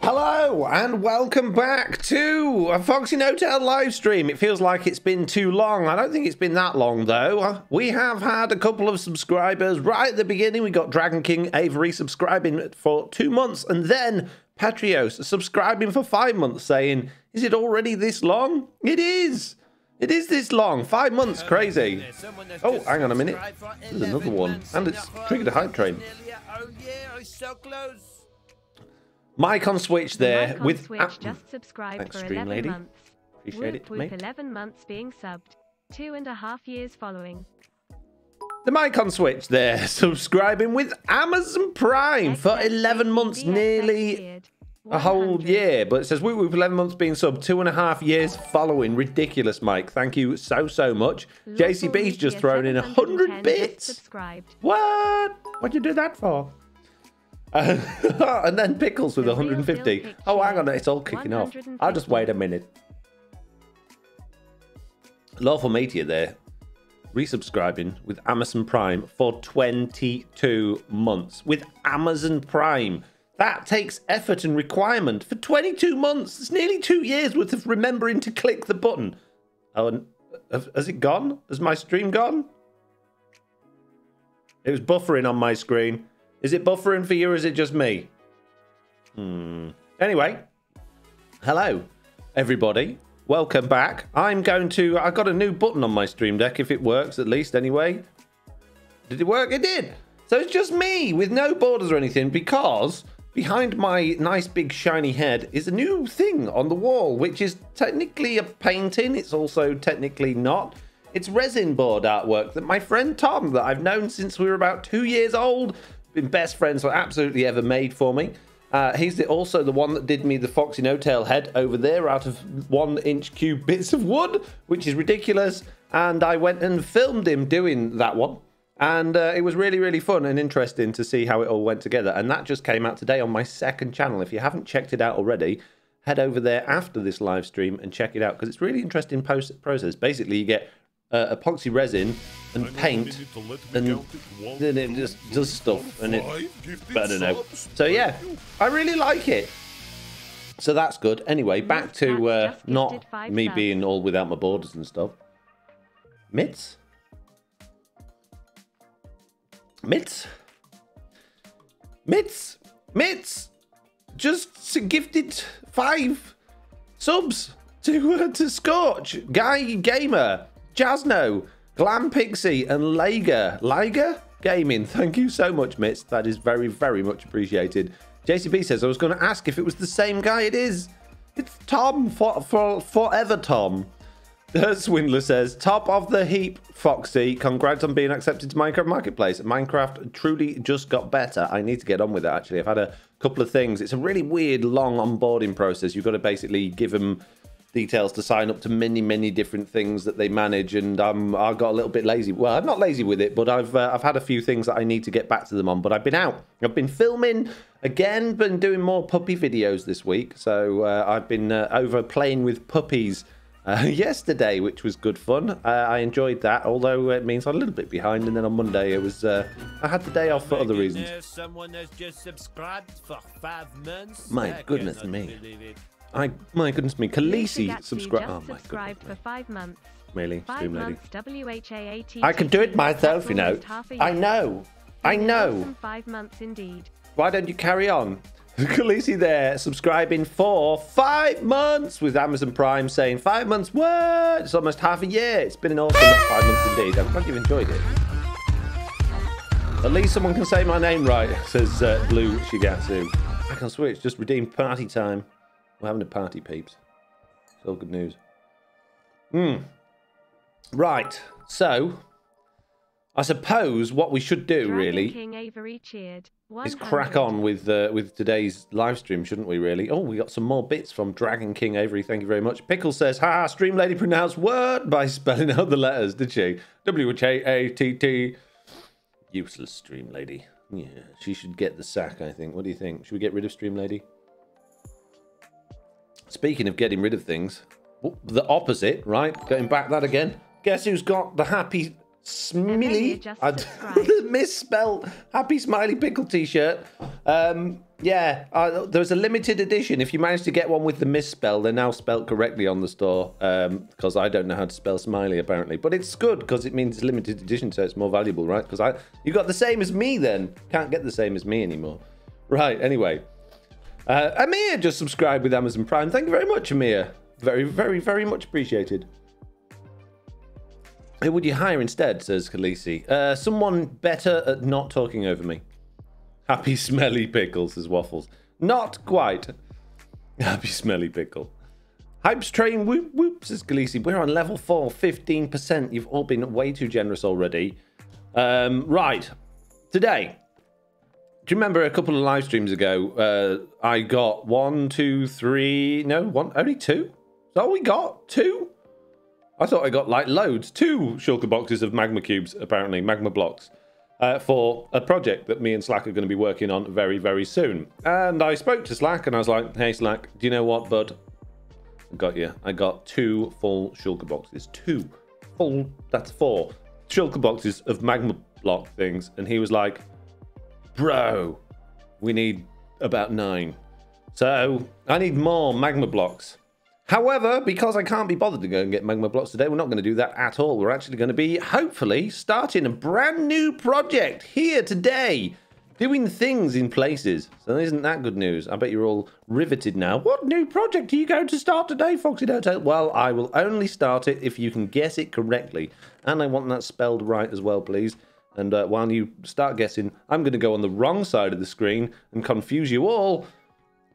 Hello and welcome back to a FoxyNoTail live stream. It feels like it's been too long. I don't think it's been that long though. We have had a couple of subscribers right at the beginning. We got Dragon King Avery subscribing for 2 months, and then Patrios subscribing for 5 months, saying, "Is it already this long?" It is. It is this long. 5 months, crazy. Oh, hang on a minute. There's another one, and it's triggered a hype train. Mic on Switch there Mike on with Switch just subscribed thanks, for stream 11 lady. months. Appreciate it, Whoop, mate. 11 months being subbed. 2.5 years following. The mic on Switch there, subscribing with Amazon Prime for 11 months, nearly a whole year. But it says, whoop whoop, 11 months being subbed, 2.5 years following. Ridiculous, Mike. Thank you so much. JCB's just thrown in 100 bits. What? What'd you do that for? And then Pickles with 150. Oh, hang on, it's all kicking off. I'll just wait a minute. Lawful Meteor there, resubscribing with Amazon Prime for 22 months. With Amazon Prime. That takes effort and requirement for 22 months. It's nearly 2 years worth of remembering to click the button. Oh, and has it gone? Has my stream gone? It was buffering on my screen. Is it buffering for you or is it just me? Anyway, hello, everybody. Welcome back. I've got a new button on my Stream Deck, if it works at least anyway. Did it work? It did. So it's just me with no borders or anything, because behind my nice big shiny head is a new thing on the wall, which is technically a painting. It's also technically not. It's resin board artwork that my friend Tom, that I've known since we were about 2 years old, been best friends for absolutely ever, made for me. He's also the one that did me the FoxyNoTail head over there out of 1-inch cube bits of wood, which is ridiculous. And I went and filmed him doing that one. And it was really, really fun and interesting to see how it all went together. And that just came out today on my second channel. If you haven't checked it out already, head over there after this live stream and check it out, because it's really interesting process. Basically, you get epoxy resin and paint, and then it just does stuff, and I don't know. So yeah, I really like it. So that's good. Anyway, back to not me being all without my borders and stuff. Mitts? Just gifted 5 subs to Scorch, Guy Gamer, Jasno, Glam Pixie, and Liger Gaming. Thank you so much, Mitts. That is very, very much appreciated. JCB says, I was going to ask if it was the same guy. It is. It's Tom, forever Tom. Swindler says, top of the heap, Foxy. Congrats on being accepted to Minecraft Marketplace. Minecraft truly just got better. I need to get on with it, actually. I've had a couple of things. It's a really weird, long onboarding process. You've got to basically give them details to sign up to many different things that they manage, and I got a little bit lazy. Well, I'm not lazy with it, but I've had a few things that I need to get back to them on. But I've been out. I've been filming again, been doing more puppy videos this week. So I've been over playing with puppies yesterday, which was good fun. I enjoyed that, although it means I'm a little bit behind. And then on Monday, it was I had the day off for other reasons. Someone has just subscribed for 5 months. My goodness me. My goodness me, Khaleesi subscribed. Oh my subscribed for 5 months. Really, 5 lady. months. I can do it myself, you know. I know. 5 months indeed. Why don't you carry on? Khaleesi there, subscribing for 5 months with Amazon Prime, saying 5 months. What? It's almost half a year. It's been an awesome 5 months indeed. I'm glad you've enjoyed it. At least someone can say my name right, says Blue Shigatsu. I can switch. Just redeem party time. We're having a party, peeps. It's all good news. Right. So, I suppose what we should do, really, King Avery cheered. is crack on with today's live stream, shouldn't we, really? Oh, we got some more bits from Dragon King Avery. Thank you very much. Pickle says, ha, Stream Lady pronounced word by spelling out the letters, did she? W-H-A-T-T. Useless Stream Lady. Yeah, she should get the sack, I think. What do you think? Should we get rid of Stream Lady? Speaking of getting rid of things, the opposite, right? Going back that again. Guess who's got the happy Smiley. just The misspelled Happy Smiley Pickle t-shirt. Yeah, there's a limited edition. If you manage to get one with the misspell, they're now spelled correctly on the store. Because I don't know how to spell Smiley, apparently. But it's good because it means it's limited edition, so it's more valuable, right? Because you got the same as me then. Can't get the same as me anymore. Right, anyway. Amir just subscribed with Amazon Prime. Thank you very much, Amir. Very, very, very much appreciated. Who would you hire instead, says Khaleesi. Someone better at not talking over me. Happy Smelly Pickle, says Waffles. Not quite. Happy Smelly Pickle. Hypes train, whoop whoop, says Khaleesi. We're on level 4, 15%. You've all been way too generous already. Right. Today. Do you remember a couple of live streams ago, I got only 2? Is that all we got? 2? I thought I got like loads. 2 shulker boxes of magma cubes, apparently, magma blocks, for a project that me and Slack are going to be working on very, very soon. And I spoke to Slack and I was like, hey, Slack, do you know what, bud? I got you. I got 2 full shulker boxes. 2 full, that's 4 shulker boxes of magma block things. And he was like, bro, we need about 9. So I need more magma blocks. However, because I can't be bothered to go and get magma blocks today, we're not going to do that at all. We're actually going to be, hopefully, starting a brand new project here today. Doing things in places. So isn't that good news? I bet you're all riveted now. What new project are you going to start today, FoxyNoTail? Well, I will only start it if you can guess it correctly. And I want that spelled right as well, please. And while you start guessing, I'm going to go on the wrong side of the screen and confuse you all,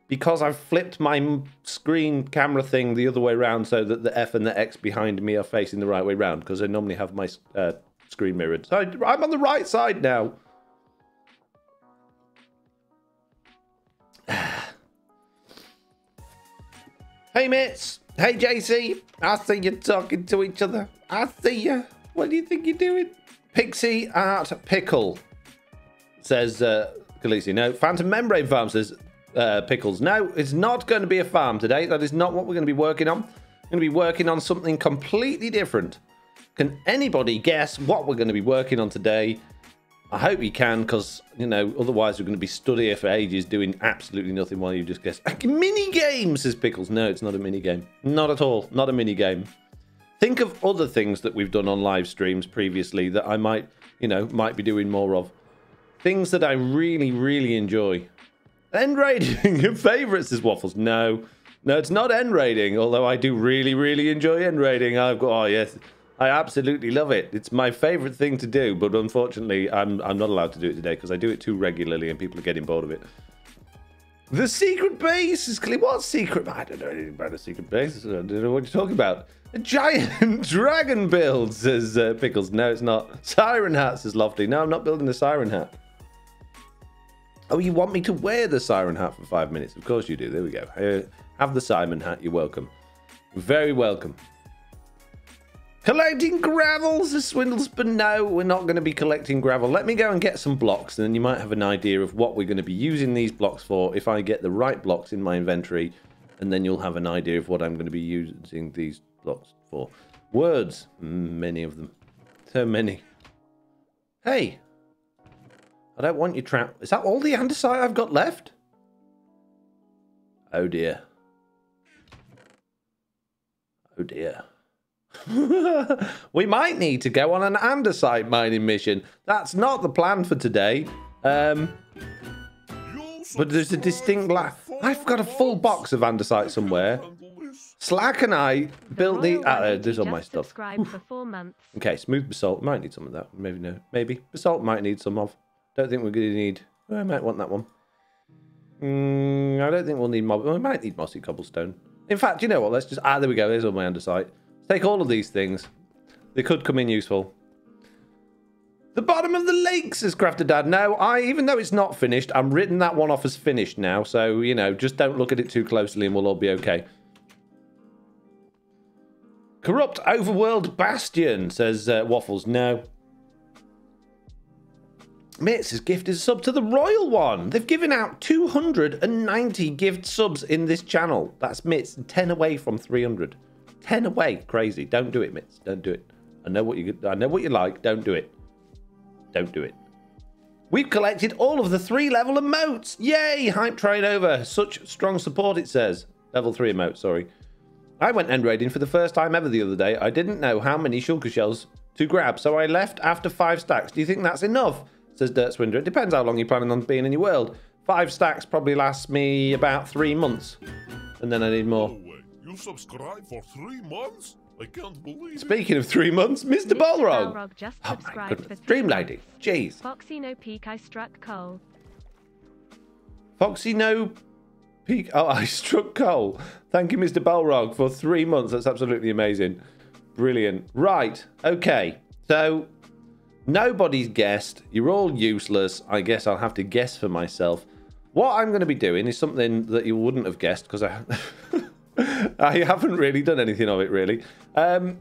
because I've flipped my screen camera thing the other way around so that the F and the X behind me are facing the right way round, because I normally have my screen mirrored. So I'm on the right side now. Hey, mates. Hey, JC. I see you talking to each other. I see you. What do you think you're doing? Pixie Art Pickle, says Khaleesi. No, Phantom Membrane Farm, says Pickles. No, it's not going to be a farm today. That is not what we're going to be working on. We're going to be working on something completely different. Can anybody guess what we're going to be working on today? I hope you can, because, you know, otherwise we're going to be stood here for ages doing absolutely nothing while you just guess. A mini game, says Pickles. No, it's not a mini game. Not at all. Not a mini game. Think of other things that we've done on live streams previously that I might, you know, might be doing more of. Things that I really, really enjoy. End raiding, your favourites, is Waffles. No, it's not end raiding, although I do really, really enjoy end raiding. Oh, yes, I absolutely love it. It's my favourite thing to do, but unfortunately, I'm not allowed to do it today because I do it too regularly and people are getting bored of it. The secret base is clear. What secret? I don't know anything about a secret base. I don't know what you're talking about. A giant dragon build, says Pickles. No, it's not. Siren hat, says Lofty. No, I'm not building a siren hat. Oh, you want me to wear the siren hat for 5 minutes? Of course you do. There we go. Have the siren hat. You're welcome. Very welcome. Collecting gravel, says Swindles. But no, we're not going to be collecting gravel. Let me go and get some blocks, and then you might have an idea of what we're going to be using these blocks for if I get the right blocks in my inventory, and then you'll have an idea of what I'm going to be using these blocks for. Words. Many of them. So many. Hey. I don't want you trapped. Is that all the andesite I've got left? Oh dear. Oh dear. We might need to go on an andesite mining mission. That's not the plan for today. But there's a distinct lack. I've got a full box of andesite somewhere. Slack and I built the... there's all my stuff. For 4 months. Okay, smooth basalt. Might need some of that. Maybe no. Maybe. Basalt might need some of. Don't think we're going to need... Oh, I might want that one. I don't think we'll need... We might need mossy cobblestone. In fact, you know what? Let's just... there we go. There's all my andesite. Let's take all of these things. They could come in useful. The bottom of the lake, says Crafter Dad. No, even though it's not finished, I'm written that one off as finished now. So, you know, just don't look at it too closely and we'll all be okay. Corrupt overworld bastion, says Waffles. No. Mitz has gifted a sub to the Royal One. They've given out 290 gift subs in this channel. That's Mitz, 10 away from 300. 10 away. Crazy. Don't do it, Mitz. Don't do it. I know what you like. Don't do it. Don't do it. We've collected all of the 3-level emotes. Yay! Hype train over. Such strong support, it says. Level 3 emotes, sorry. I went end raiding for the first time ever the other day. I didn't know how many shulker shells to grab, so I left after 5 stacks. Do you think that's enough? Says Dirt Swindler. It depends how long you're planning on being in your world. 5 stacks probably lasts me about 3 months. And then I need more. No way. You subscribed for 3 months? I can't believe it. Speaking of 3 months, Mr. Balrog. Balrog just Oh my subscribed goodness. for 3 Dream Lady. months. Jeez. Foxy no peak, I struck coal. Foxy no peak. Oh, I struck coal. Thank you, Mr. Balrog, for 3 months. That's absolutely amazing. Brilliant. Right. Okay. So, nobody's guessed. You're all useless. I guess I'll have to guess for myself. What I'm going to be doing is something that you wouldn't have guessed because I haven't really done anything of it, really. Oh,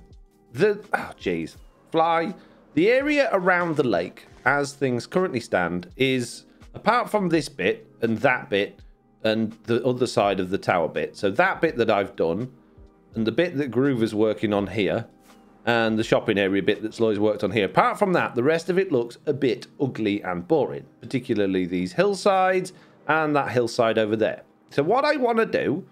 jeez. Fly. The area around the lake, as things currently stand, is, apart from this bit and that bit and the other side of the tower bit. So that bit that I've done and the bit that Groover's working on here and the shopping area bit that Sloy's worked on here. Apart from that, the rest of it looks a bit ugly and boring, particularly these hillsides and that hillside over there. So what I want to do,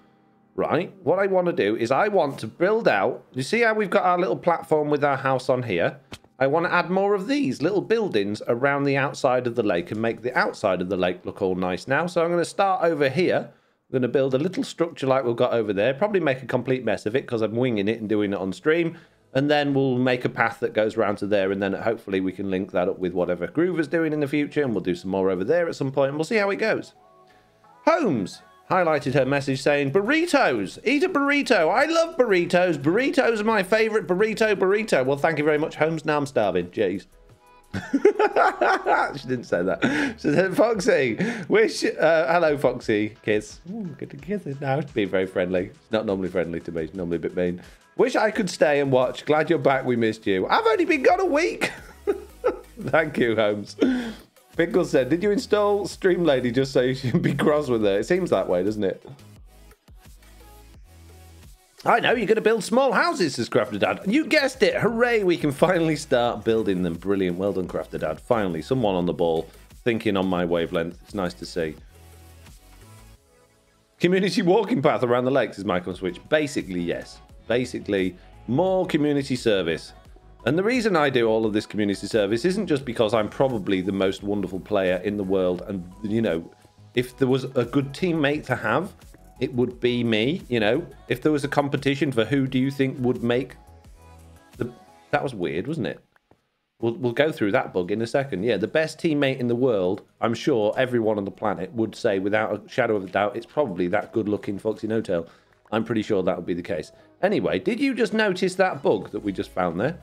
right, what I want to do is I want to build out, you see how we've got our little platform with our house on here? I want to add more of these little buildings around the outside of the lake and make the outside of the lake look all nice now. So I'm going to start over here. I'm going to build a little structure like we've got over there. Probably make a complete mess of it because I'm winging it and doing it on stream. And then we'll make a path that goes round to there. And then hopefully we can link that up with whatever Groover's doing in the future. And we'll do some more over there at some point. And we'll see how it goes. Holmes highlighted her message saying, burritos, eat a burrito. I love burritos. Burritos are my favourite burrito. Well, thank you very much, Holmes. Now I'm starving. Jeez. She didn't say that. She said, Foxy, hello, Foxy. Kiss. Ooh, good to kiss it now. It's being very friendly. It's not normally friendly to me. It's normally a bit mean. Wish I could stay and watch. Glad you're back. We missed you. I've only been gone a week. Thank you, Holmes. Pickle said, did you install Stream Lady just so you should be cross with her? It seems that way, doesn't it? I know, you're going to build small houses, says Crafter Dad. You guessed it. Hooray, we can finally start building them. Brilliant. Well done, Crafter Dad. Finally, someone on the ball thinking on my wavelength. It's nice to see. Community walking path around the lakes, is Michael Switch. Basically, yes. Basically, more community service. And the reason I do all of this community service isn't just because I'm probably the most wonderful player in the world. And, you know, if there was a good teammate to have, it would be me, you know. If there was a competition for who do you think would make the... That was weird, wasn't it? We'll go through that bug in a second. Yeah, the best teammate in the world, I'm sure everyone on the planet would say without a shadow of a doubt, it's probably that good-looking FoxyNoTail. I'm pretty sure that would be the case. Anyway, did you just notice that bug that we just found there?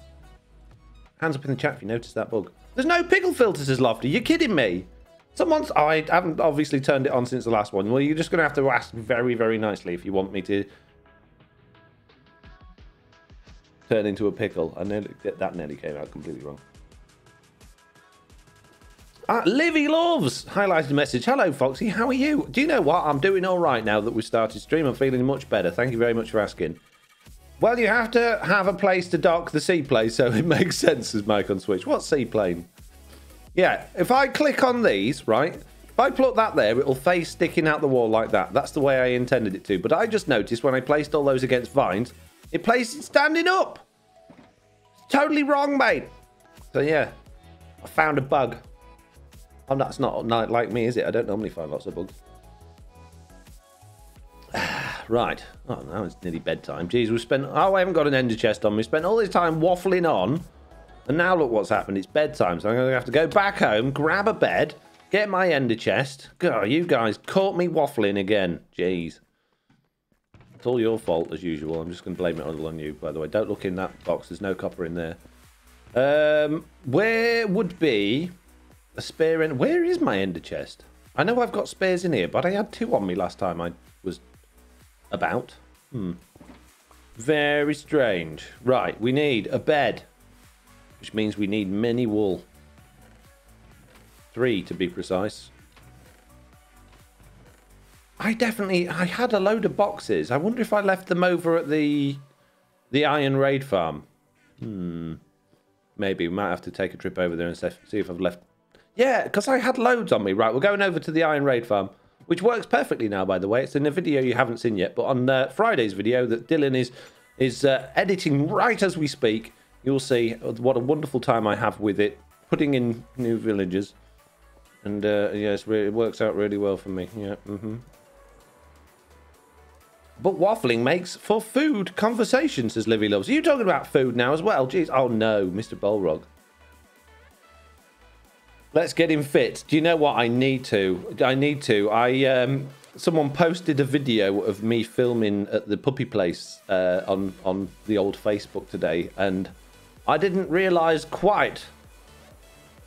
Hands up in the chat if you noticed that bug. There's no pickle filters as Lofty. You're kidding me. Someone's... Oh, I haven't obviously turned it on since the last one. Well, you're just going to have to ask very, very nicely if you want me to turn into a pickle. That nearly came out completely wrong. Livy Loves highlighted message. Hello, Foxy. How are you? Do you know what? I'm doing all right now that we started stream. I'm feeling much better. Thank you very much for asking. Well, you have to have a place to dock the seaplane, so it makes sense, as Mike on Switch. What seaplane? Yeah, if I click on these, right? If I plug that there, it'll face sticking out the wall like that. That's the way I intended it to. But I just noticed when I placed all those against vines, it placed it standing up. It's totally wrong, mate. So, yeah, I found a bug. Oh, that's not like me, is it? I don't normally find lots of bugs. Right. Oh, now it's nearly bedtime. Jeez, we spent... Oh, I haven't got an ender chest on. We spent all this time waffling on. And now look what's happened. It's bedtime. So I'm going to have to go back home, grab a bed, get my ender chest. God, you guys caught me waffling again. Jeez. It's all your fault, as usual. I'm just going to blame it all on you, by the way. Don't look in that box. There's no copper in there. Where would be a spare end? Where is my ender chest? I know I've got spares in here, but I had 2 on me last time I was... about. Very strange. Right, we need a bed, which means we need many wool. 3 to be precise. I had a load of boxes. I wonder if I left them over at the Iron Raid farm. Maybe. We might have to take a trip over there and see if I've left... Yeah, because I had loads on me. Right, we're going over to the Iron Raid farm, which works perfectly now, by the way. It's in a video you haven't seen yet, but on Friday's video that Dylan is editing right as we speak, you'll see what a wonderful time I have with it, putting in new villagers. And, yes, it works out really well for me. Yeah, But waffling makes for food conversation, says Livy Loves. Are you talking about food now as well? Jeez. Oh, no, Mr. Bolrog. Let's get him fit. Do you know what? I need to. Someone posted a video of me filming at the puppy place on the old Facebook today, and I didn't realise quite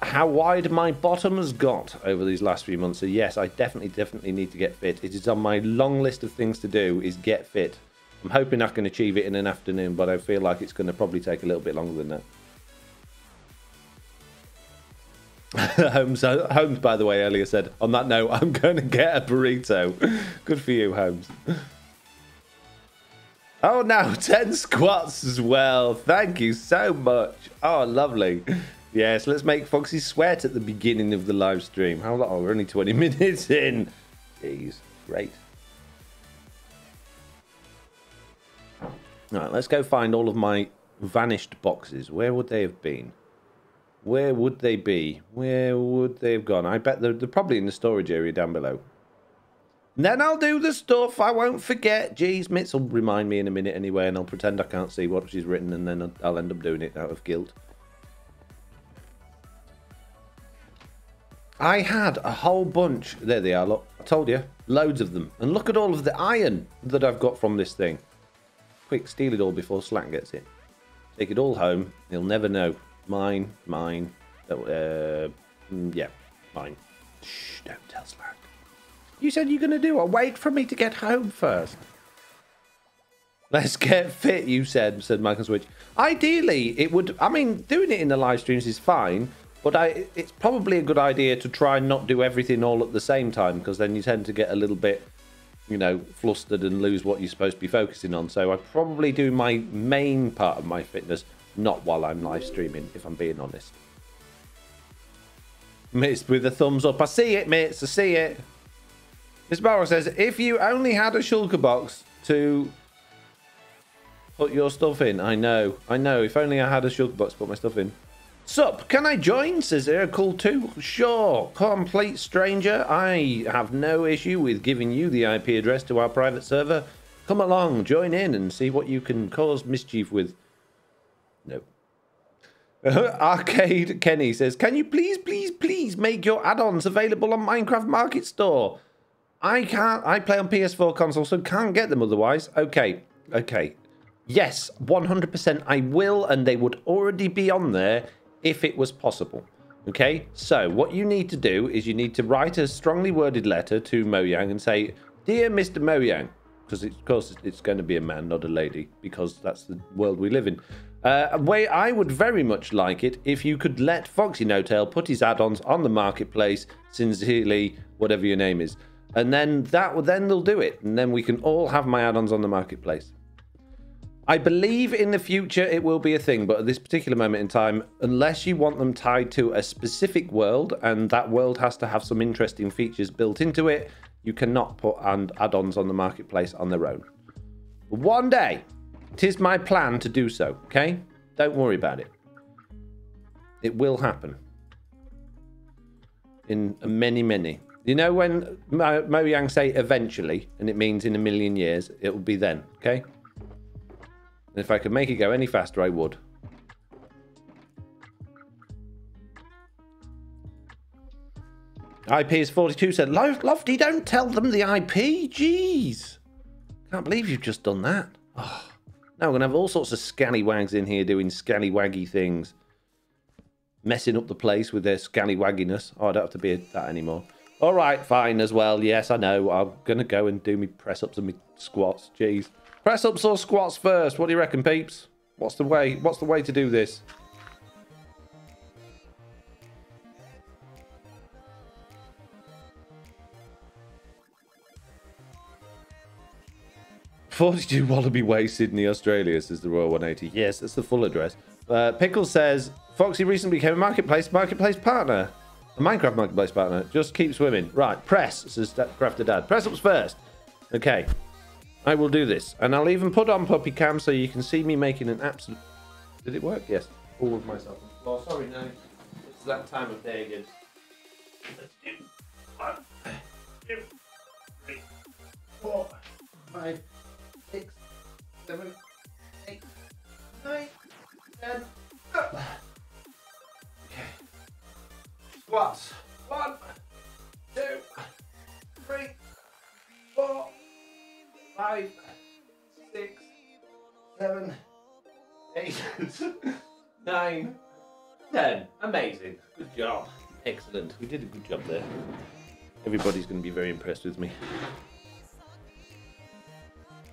how wide my bottom has got over these last few months. So yes, I definitely need to get fit. It is on my long list of things to do, is get fit. I'm hoping I can achieve it in an afternoon, but I feel like it's going to probably take a little bit longer than that. Holmes, by the way, earlier said, on that note, I'm going to get a burrito. Good for you, Holmes. Oh, now 10 squats as well. Thank you so much. Oh, lovely. Yes, let's make Foxy sweat at the beginning of the live stream. How long? Oh, we're only 20 minutes in. Jeez, great. All right, let's go find all of my vanished boxes. Where would they have been? Where would they be? Where would they have gone? I bet they're probably in the storage area down below. And then I'll do the stuff. I won't forget. Jeez, Mitz will remind me in a minute anyway, and I'll pretend I can't see what she's written, and then I'll end up doing it out of guilt. I had a whole bunch. There they are, look. I told you. Loads of them. And look at all of the iron that I've got from this thing. Quick, steal it all before Slack gets it. Take it all home. He'll never know. Mine. Yeah, mine. Shh, don't tell Slack. You said you're going to do it. Wait for me to get home first. Let's get fit, you said Michael Switch. Ideally, it would... I mean, doing it in the live streams is fine, but it's probably a good idea to try and not do everything all at the same time, because then you tend to get a little bit, you know, flustered and lose what you're supposed to be focusing on. So I probably do my main part of my fitness not while I'm live streaming, if I'm being honest. Mitz with a thumbs up. I see it, Mitz. I see it. Miss Barrow says, if you only had a shulker box to put your stuff in. I know. If only I had a shulker box to put my stuff in. Sup, can I join? Says Cool 2. Sure. Complete stranger. I have no issue with giving you the IP address to our private server. Come along, join in and see what you can cause mischief with. No. Arcade Kenny says, can you please make your add-ons available on Minecraft Market Store? I can't. I play on PS4 console, so can't get them otherwise. Okay. Yes, 100% I will, and they would already be on there if it was possible. Okay, so what you need to do is you need to write a strongly worded letter to Mojang and say, Dear Mr. Mojang, because of course it's going to be a man, not a lady, because that's the world we live in. I would very much like it if you could let FoxyNoTail put his add-ons on the marketplace, sincerely, whatever your name is. And then they'll do it. And then we can all have my add-ons on the marketplace. I believe in the future it will be a thing, but at this particular moment in time, unless you want them tied to a specific world, and that world has to have some interesting features built into it, you cannot put add-ons on the marketplace on their own. One day, it is my plan to do so, okay? Don't worry about it. It will happen. In many. You know when Mojang say eventually, and it means in a million years, it will be then, okay? And if I could make it go any faster, I would. IP is 42 said, Lofty, don't tell them the IP. Jeez. Can't believe you've just done that. Oh. Now we're going to have all sorts of scallywags in here doing scallywaggy things. Messing up the place with their scallywagginess. Oh, I don't have to be that anymore. All right, fine as well. Yes, I know. I'm going to go and do me press-ups and me squats. Jeez. Press-ups or squats first? What do you reckon, peeps? What's the way? What's the way to do this? "42 Wallaby Way, Sydney, Australia," says the Royal 180. Yes, that's the full address. Pickle says, Foxy recently became a marketplace partner. A Minecraft marketplace partner. Just keep swimming. Right, press, says Crafter Dad. Press ups first. Okay. I will do this. And I'll even put on puppy cam so you can see me making an absolute... Did it work? Yes. All of myself on the floor. Sorry, no. It's that time of day again. Let's do 1, 2, 3, 4, 5, 6, 7, 8, 9, 10. Up. Okay. Squats. 1, 2, 3, 4, 5, 6, 7, 8, 9, 10. Amazing. Good job. Excellent. We did a good job there. Everybody's going to be very impressed with me.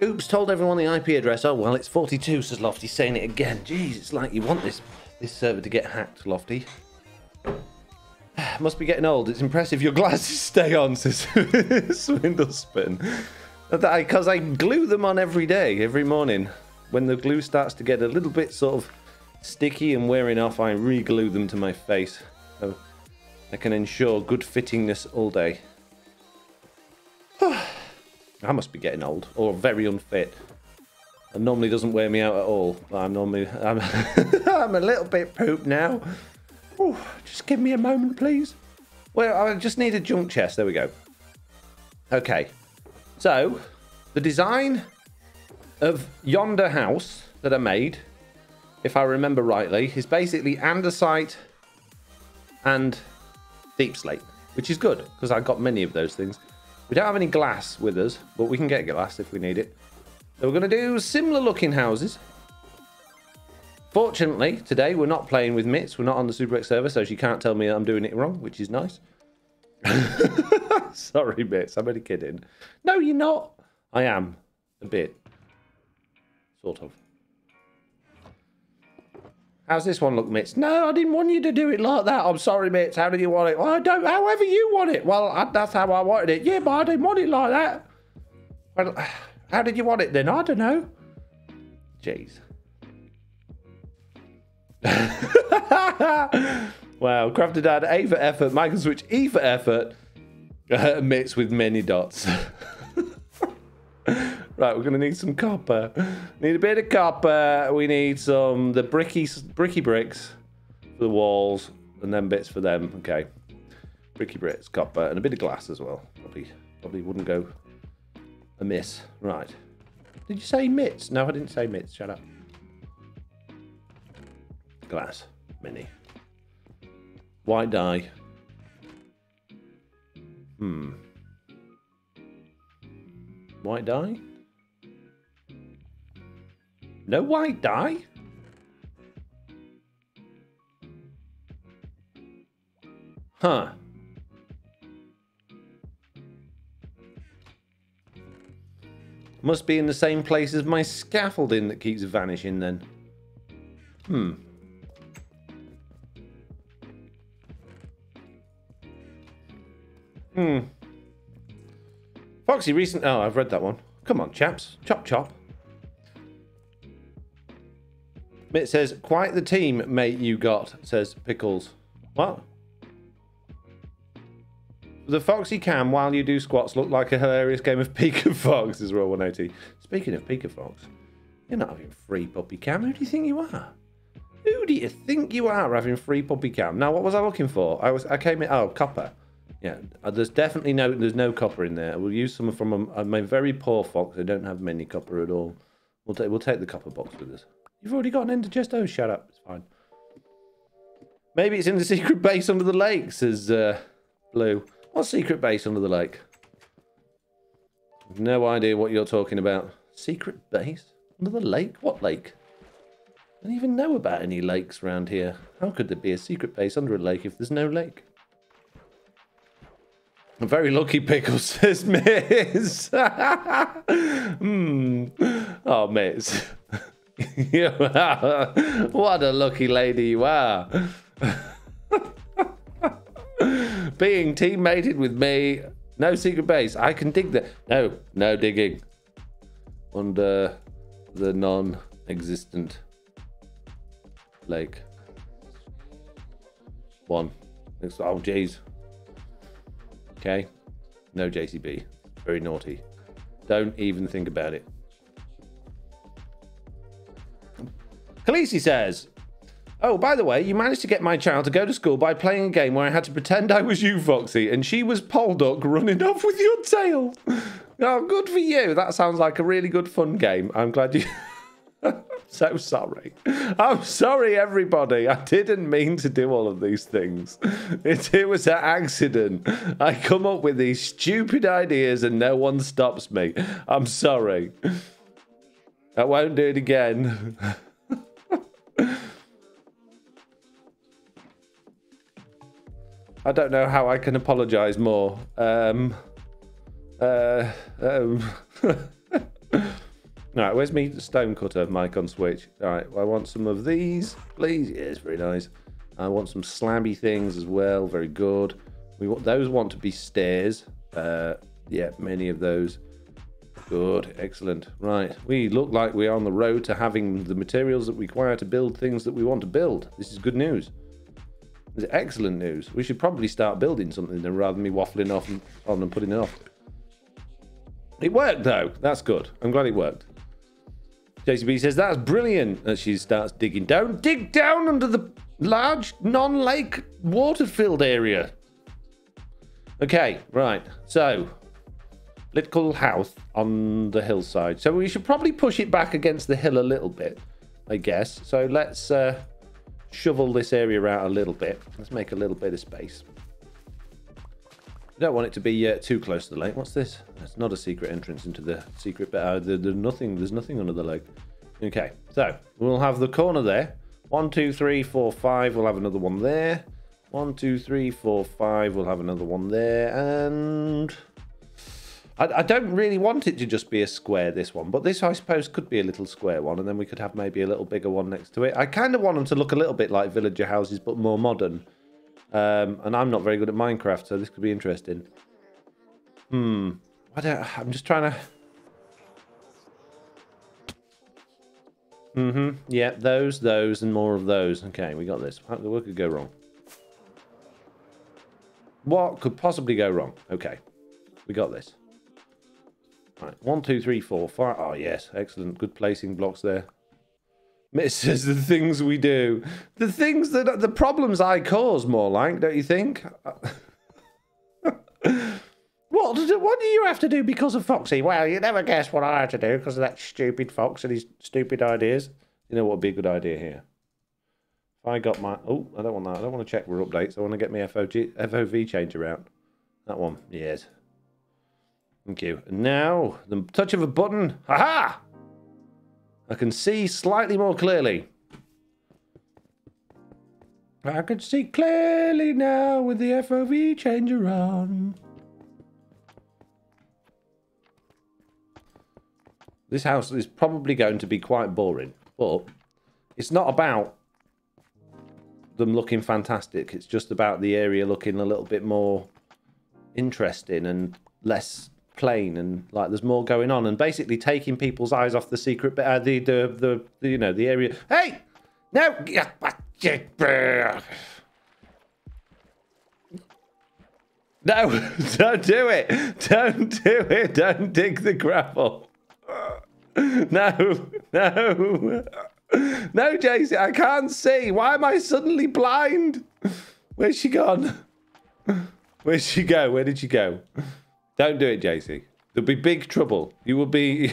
Oops, told everyone the IP address. Oh, well, it's 42, says Lofty, saying it again. Jeez, it's like you want this server to get hacked, Lofty. Must be getting old. It's impressive your glasses stay on, says Swindlespin. Because I glue them on every day, every morning. When the glue starts to get a little bit sort of sticky and wearing off, I re-glue them to my face. So I can ensure good fittingness all day. I must be getting old or very unfit. It normally doesn't wear me out at all. I'm I'm a little bit pooped now. Ooh, just give me a moment, please. Well, I just need a junk chest. There we go. Okay. So, the design of yonder house that I made, if I remember rightly, is basically andesite and deep slate, which is good because I got many of those things. We don't have any glass with us, but we can get glass if we need it. So we're going to do similar looking houses. Fortunately, today we're not playing with Mitts. We're not on the Super X server, so she can't tell me I'm doing it wrong, which is nice. Sorry, Mitts. I'm only kidding. No, you're not. I am. A bit. Sort of. How's this one look, Mitts? No, I didn't want you to do it like that. I'm sorry, Mitts. How did you want it? Well, I don't. However you want it. Well, that's how I wanted it. Yeah, but I didn't want it like that. Well, how did you want it then? I don't know. Jeez. Wow, Crafted Dad, A for effort. Michael Switch, E for effort. Mitts with many dots. Right, we're going to need some copper. Need a bit of copper. We need the bricky bricks for the walls, and then bits for them. Okay. Bricky bricks, copper, and a bit of glass as well. Probably wouldn't go amiss. Right. Did you say Mitts? No, I didn't say Mitts. Shut up. Glass. Mini. White dye. White dye? No white dye? Huh. Must be in the same place as my scaffolding that keeps vanishing then. Foxy recent... Oh, I've read that one. Come on, chaps. Chop, chop. Mitt says, quite the team, mate, you got, says Pickles. What? The Foxy cam while you do squats look like a hilarious game of Pika Fox, is Raw 180. Speaking of Pika Fox, you're not having free puppy cam. Who do you think you are? Who do you think you are having free puppy cam? Now, what was I looking for? I came in... Oh, copper. Yeah, there's definitely no copper in there. We'll use some from my very poor fox. I don't have many copper at all. We'll take the copper box with us. You've already got an ender chest. Oh, shut up. It's fine. Maybe it's in the secret base under the lake, says Blue. What secret base under the lake? No idea what you're talking about. Secret base under the lake? What lake? I don't even know about any lakes around here. How could there be a secret base under a lake if there's no lake? I'm very lucky, Pickles, says Miss. Oh, Miss. What a lucky lady you are. Being teammated with me. No secret base. I can dig that. No digging. Under the non-existent lake. one. Oh, jeez. Okay. No JCB. Very naughty. Don't even think about it. Khaleesi says, oh, by the way, you managed to get my child to go to school by playing a game where I had to pretend I was you, Foxy, and she was Polduck running off with your tail. Oh, good for you. That sounds like a really good fun game. I'm glad you... So sorry. I'm sorry, everybody. I didn't mean to do all of these things. It was an accident. I come up with these stupid ideas and no one stops me. I'm sorry. I won't do it again. I don't know how I can apologize more. Alright, where's me stonecutter mic on switch? Alright, I want some of these, please. Yes, very nice. I want some slabby things as well. Very good. Those want to be stairs. Yeah, many of those. Good, excellent. Right, we look like we are on the road to having the materials that we require to build things that we want to build. This is good news. This is excellent news. We should probably start building something then rather than me waffling off and putting it off. It worked though. That's good. I'm glad it worked. JCB says, that's brilliant. As she starts digging down. Dig down under the large non-lake water-filled area. Okay, right. So, little house on the hillside. So we should probably push it back against the hill a little bit, I guess. So let's shovel this area out a little bit. Let's make a little bit of space. I don't want it to be too close to the lake. What's this? It's not a secret entrance into the secret bit. There's nothing under the lake. Okay, so we'll have the corner there. 1, 2, 3, 4, 5. We'll have another one there. 1, 2, 3, 4, 5. We'll have another one there. And I don't really want it to just be a square, this one. But this, I suppose, could be a little square one. And then we could have maybe a little bigger one next to it. I kind of want them to look a little bit like villager houses, but more modern. And I'm not very good at Minecraft, so this could be interesting. I'm just trying to... Yeah, those, and more of those. Okay, we got this. What could go wrong? What could possibly go wrong? Okay, we got this. Right, 1, 2, 3, 4, 5. Oh, yes, excellent. Good placing blocks there. It says the things we do. The things that... The problems I cause, more like, don't you think? What do you have to do because of Foxy? Well, you never guess what I had to do because of that stupid Fox and his stupid ideas. You know what would be a good idea here? If I got my... Oh, I don't want that. I don't want to check for updates. I want to get my FOV changer out. That one. Yes. Thank you. And now, the touch of a button. Ha-ha! I can see slightly more clearly. I can see clearly now with the FOV changer on. This house is probably going to be quite boring, but it's not about them looking fantastic. It's just about the area looking a little bit more interesting and less plain, and like there's more going on, and basically taking people's eyes off the secret bit, the you know, the area. Hey, no, no, don't do it, don't do it, don't dig the gravel. No, Jason, I can't see. Why am I suddenly blind? Where's she gone? Where'd she go? Where did she go? Don't do it, JC. There'll be big trouble. You will be...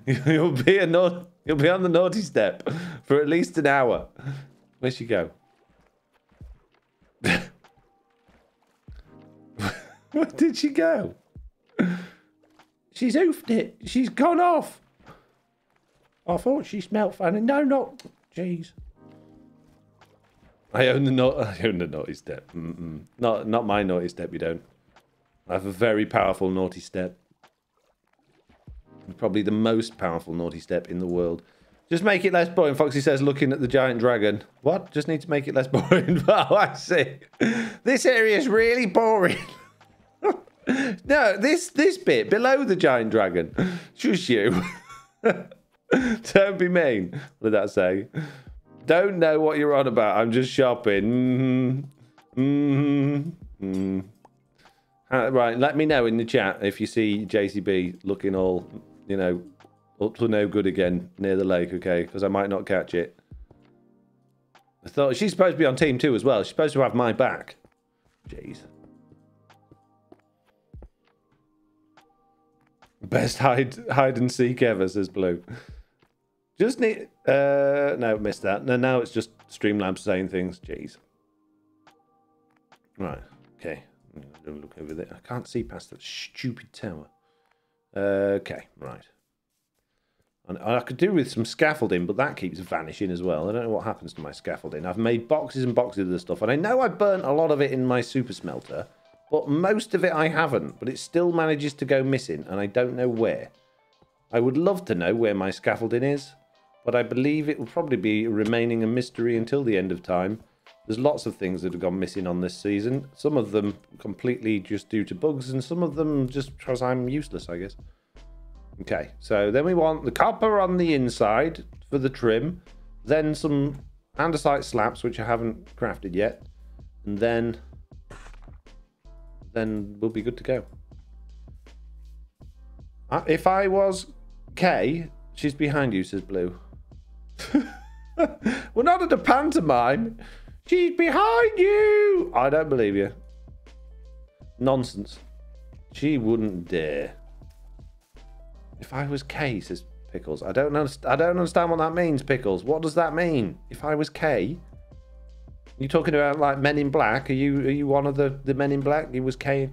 you'll be on the naughty step for at least an hour. Where'd she go? Where did she go? She's oofed it. She's gone off. I thought she smelt funny. No, not... Jeez. I own the naughty step. Not my naughty step, you don't. I have a very powerful naughty step. Probably the most powerful naughty step in the world. Just make it less boring. Foxy says, looking at the giant dragon. What? Just need to make it less boring. Oh, I see. This area is really boring. No, this bit below the giant dragon. Shush you. Don't be mean. What did that say? Don't know what you're on about. I'm just shopping. Right, let me know in the chat if you see JCB looking all, you know, up to no good again near the lake, okay? Because I might not catch it. I thought she's supposed to be on team 2 as well. She's supposed to have my back. Jeez. Best hide and seek ever, says Blue. Just need... no, missed that. No, now it's just Streamlabs saying things. Jeez. Right, okay. Look over there. I can't see past that stupid tower. Okay, right. And I could do with some scaffolding, but that keeps vanishing as well. I don't know what happens to my scaffolding. I've made boxes and boxes of the stuff, and I know I burnt a lot of it in my super smelter, but most of it I haven't. But it still manages to go missing, and I don't know where. I would love to know where my scaffolding is, but I believe it will probably be remaining a mystery until the end of time. There's lots of things that have gone missing on this season. Some of them completely just due to bugs, and some of them just because I'm useless, I guess. Okay, so then we want the copper on the inside for the trim, then some andesite slabs, which I haven't crafted yet, and then we'll be good to go. If I was Kay, she's behind you, says Blue. We're not at a pantomime. She's behind you. I don't believe you. Nonsense. She wouldn't dare. If I was Kay, says Pickles. I don't understand what that means, Pickles. What does that mean? If I was Kay? You talking about like Men in Black? Are you one of the Men in Black? He was Kay.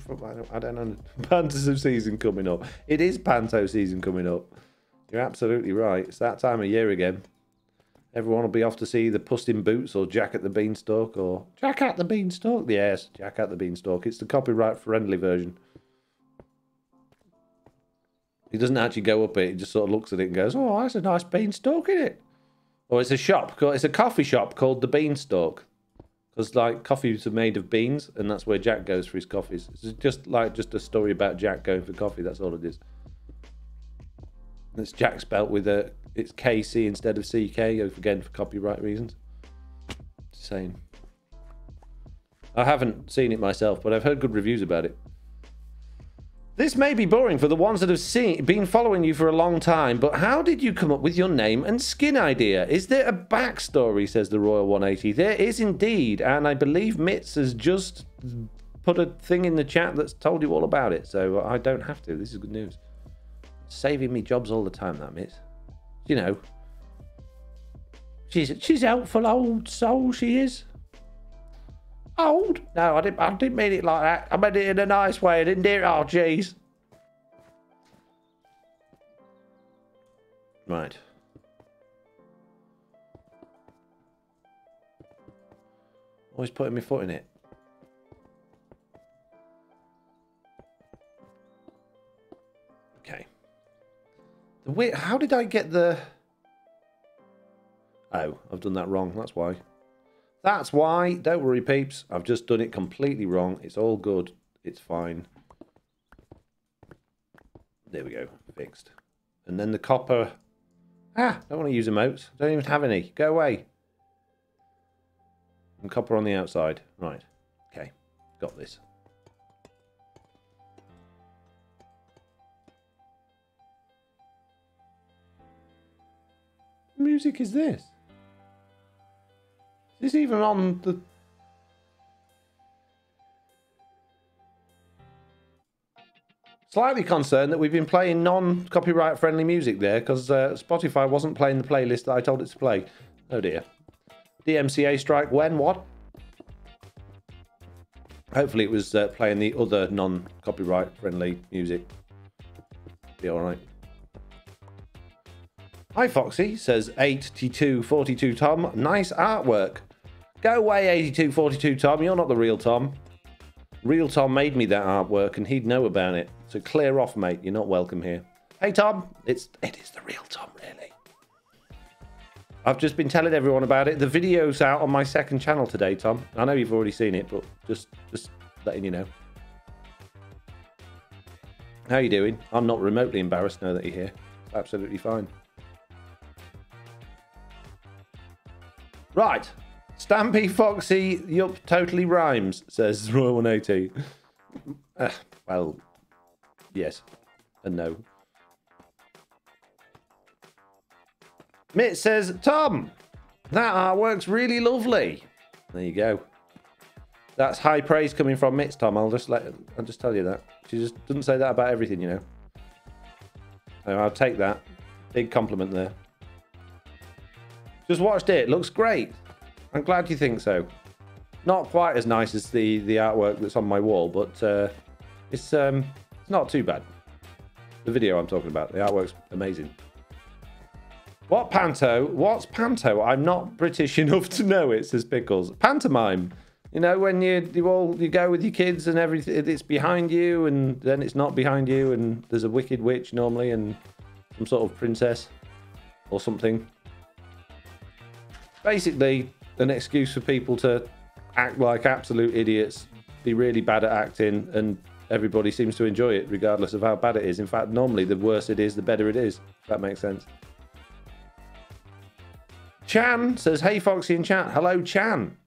I don't know. Panto season coming up. It is Panto season coming up. You're absolutely right. It's that time of year again. Everyone will be off to see the Puss in Boots or Jack at the Beanstalk or Jack at the Beanstalk. Yes, Jack at the Beanstalk. It's the copyright friendly version. He doesn't actually go up it. He just sort of looks at it and goes, "Oh, that's a nice beanstalk, isn't it?" Or it's a shop. It's a coffee shop called the Beanstalk. Because like coffees are made of beans, and that's where Jack goes for his coffees. It's just a story about Jack going for coffee. That's all it is. And it's Jack spelt with it's KC instead of CK again for copyright reasons. Same. I haven't seen it myself, but I've heard good reviews about it. This may be boring for the ones that have been following you for a long time, but how did you come up with your name and skin idea? Is there a backstory, says the Royal 180. There is indeed, and I believe Mitz has just put a thing in the chat that's told you all about it, so I don't have to. This is good news. Saving me jobs all the time, that Mitz. You know, she's helpful old soul, she is. Old? No, I didn't mean it like that. I meant it in a nice way. I didn't do it. Oh, jeez. Right. Always putting my foot in it. Okay. How did I get the... Oh, I've done that wrong. That's why. That's why. Don't worry, peeps. I've just done it completely wrong. It's all good. It's fine. There we go. Fixed. And then the copper. Don't want to use emotes. Don't even have any. Go away. And copper on the outside. Right. Okay. Got this. What music is this? Is this even on the... Slightly concerned that we've been playing non-copyright friendly music there because Spotify wasn't playing the playlist that I told it to play. Oh dear. DMCA strike when? What? Hopefully it was playing the other non-copyright friendly music. Be alright. Hi Foxy, says 8242 Tom. Nice artwork. Go away 8242 Tom, you're not the real Tom. Real Tom made me that artwork and he'd know about it. So clear off, mate. You're not welcome here. Hey Tom, it is the real Tom, really. I've just been telling everyone about it. The video's out on my second channel today, Tom. I know you've already seen it, but just letting you know. How you doing? I'm not remotely embarrassed now that you're here. It's absolutely fine. Right. Stampy Foxy, yup, totally rhymes, says Royal 180. Well, yes and no. Mitt says, Tom, that artwork's really lovely. There you go. That's high praise coming from Mitts, Tom. I'll just tell you that. She just doesn't say that about everything, you know. So I'll take that. Big compliment there. Just watched it. Looks great. I'm glad you think so. Not quite as nice as the artwork that's on my wall, but it's not too bad. The video I'm talking about. The artwork's amazing. What panto? What's panto? I'm not British enough to know it, says Pickles. Pantomime. You know, when you go with your kids and everything, it's behind you and then it's not behind you and there's a wicked witch normally and some sort of princess or something. Basically, an excuse for people to act like absolute idiots, be really bad at acting, and everybody seems to enjoy it regardless of how bad it is. In fact, normally the worse it is, the better it is. If that makes sense. Chan says, hey Foxy in chat. Hello, Chan.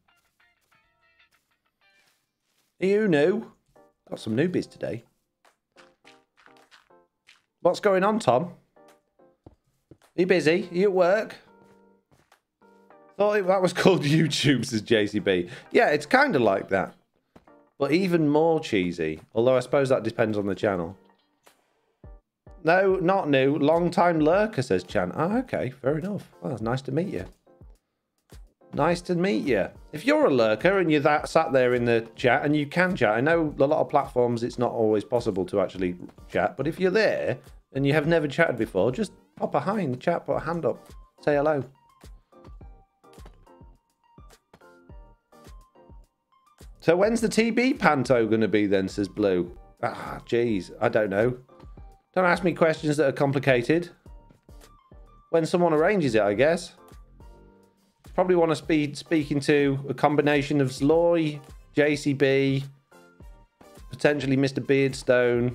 Are you new? Got some newbies today. What's going on, Tom? Are you busy? Are you at work? Thought that was called YouTube, says JCB. Yeah, it's kind of like that. But even more cheesy. Although I suppose that depends on the channel. No, not new. Long-time lurker, says Chan. Oh, okay. Fair enough. Well, it's nice to meet you. Nice to meet you. If you're a lurker and you're sat there in the chat, and you can chat, I know a lot of platforms it's not always possible to actually chat, but if you're there and you have never chatted before, just pop a hi in the chat, put a hand up, say hello. So when's the TB panto going to be then, says Blue? Ah, jeez, I don't know. Don't ask me questions that are complicated. When someone arranges it, I guess. Probably want to be speaking to a combination of Zloy, JCB, potentially Mr. Beardstone.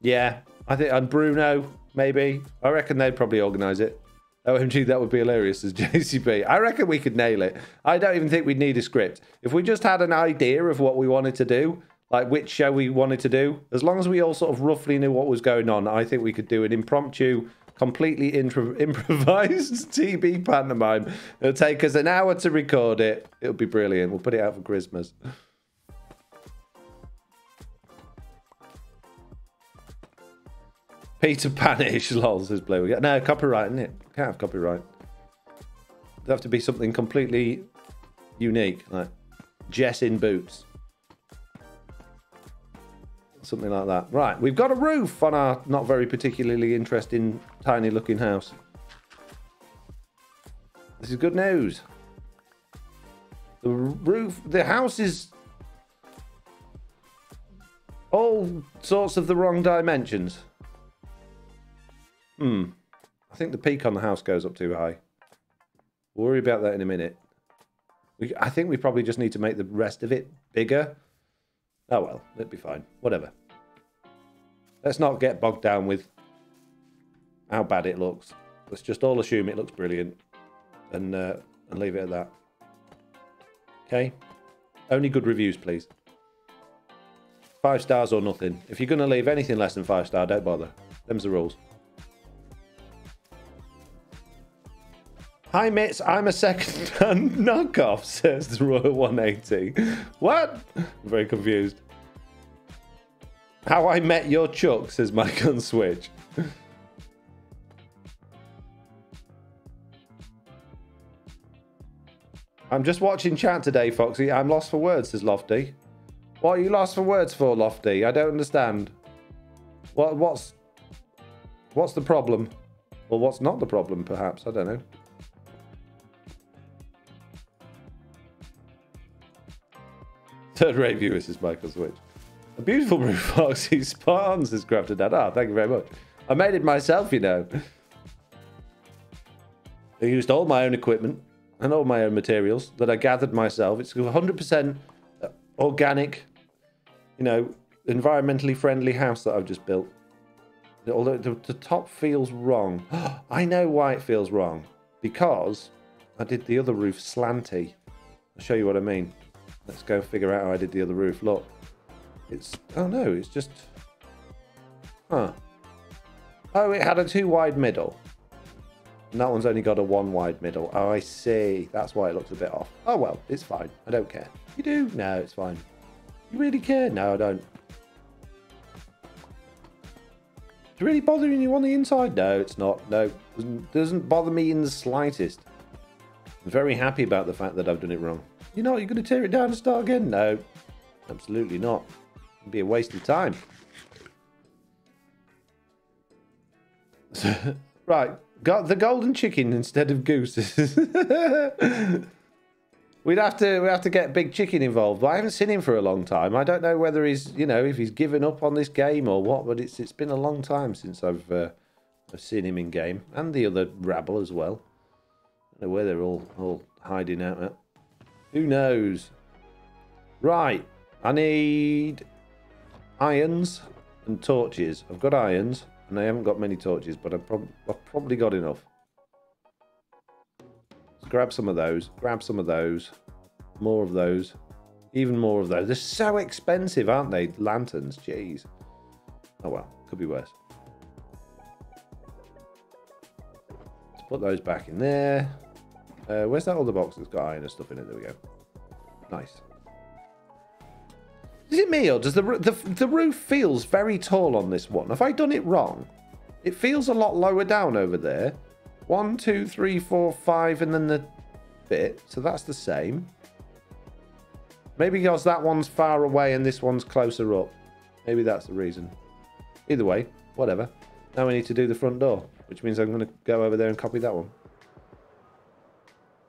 Yeah, I think, and Bruno, maybe. I reckon they'd probably organise it. OMG, that would be hilarious as JCB. I reckon we could nail it. I don't even think we'd need a script. If we just had an idea of what we wanted to do, like which show we wanted to do, as long as we all sort of roughly knew what was going on, I think we could do an impromptu, completely improvised TB pantomime. It'll take us an hour to record it. It'll be brilliant. We'll put it out for Christmas. Peter Panish, lol, says Blue. No, copyright, isn't it? Can't have copyright. It'd have to be something completely unique, like Jess in boots. Something like that. Right, we've got a roof on our not very particularly interesting, tiny looking house. This is good news. The roof, the house is all sorts of the wrong dimensions. I think the peak on the house goes up too high. We'll worry about that in a minute. I think we probably just need to make the rest of it bigger. Oh well, it'll be fine. Whatever. Let's not get bogged down with how bad it looks. Let's just all assume it looks brilliant and leave it at that. Okay? Only good reviews, please. 5 stars or nothing. If you're going to leave anything less than 5 star, don't bother. Them's the rules. Hi, Mitts. I'm a second-hand knockoff, says the Royal 180. What? I'm very confused. How I Met Your Chuck, says Mike on Switch. I'm just watching chat today, Foxy. I'm lost for words, says Lofty. What are you lost for words for, Lofty? I don't understand. What's the problem? Or what's not the problem, perhaps? I don't know. Third-rate viewers, says Michael Switch. A beautiful roof, Foxy. Spot on, says Crafted Dad. Ah, thank you very much. I made it myself, you know. I used all my own equipment and all my own materials that I gathered myself. It's 100% organic, you know, environmentally friendly house that I've just built. Although the top feels wrong. I know why it feels wrong. Because I did the other roof slanty. I'll show you what I mean. Let's go figure out how I did the other roof. Look. It's... Oh, no. It's just... Huh. Oh, it had a 2 wide middle. And that one's only got a 1 wide middle. Oh, I see. That's why it looks a bit off. Oh, well. It's fine. I don't care. You do? No, it's fine. You really care? No, I don't. It's really bothering you on the inside? No, it's not. No, doesn't bother me in the slightest. I'm very happy about the fact that I've done it wrong. You know, you're going to tear it down and start again? No, absolutely not. It'd be a waste of time. Right, got the golden chicken instead of gooses. We have to get Big Chicken involved. But I haven't seen him for a long time. I don't know whether he's, you know, if he's given up on this game or what. But it's been a long time since I've seen him in game, and the other rabble as well. I don't know where they're all hiding out at. Who knows? Right, I need irons and torches. I've got irons, and I haven't got many torches, but I've probably got enough. Grab some of those. Grab some of those. More of those. Even more of those. They're so expensive, aren't they? Lanterns. Jeez. Oh well. Could be worse. Let's put those back in there. Where's that other box that's got iron and stuff in it? There we go. Nice. Is it me, or does the roof feels very tall on this one? Have I done it wrong? It feels a lot lower down over there. 1, 2, 3, 4, 5, and then the bit. So that's the same. Maybe because that one's far away and this one's closer up. Maybe that's the reason. Either way, whatever. Now we need to do the front door, which means I'm going to go over there and copy that one.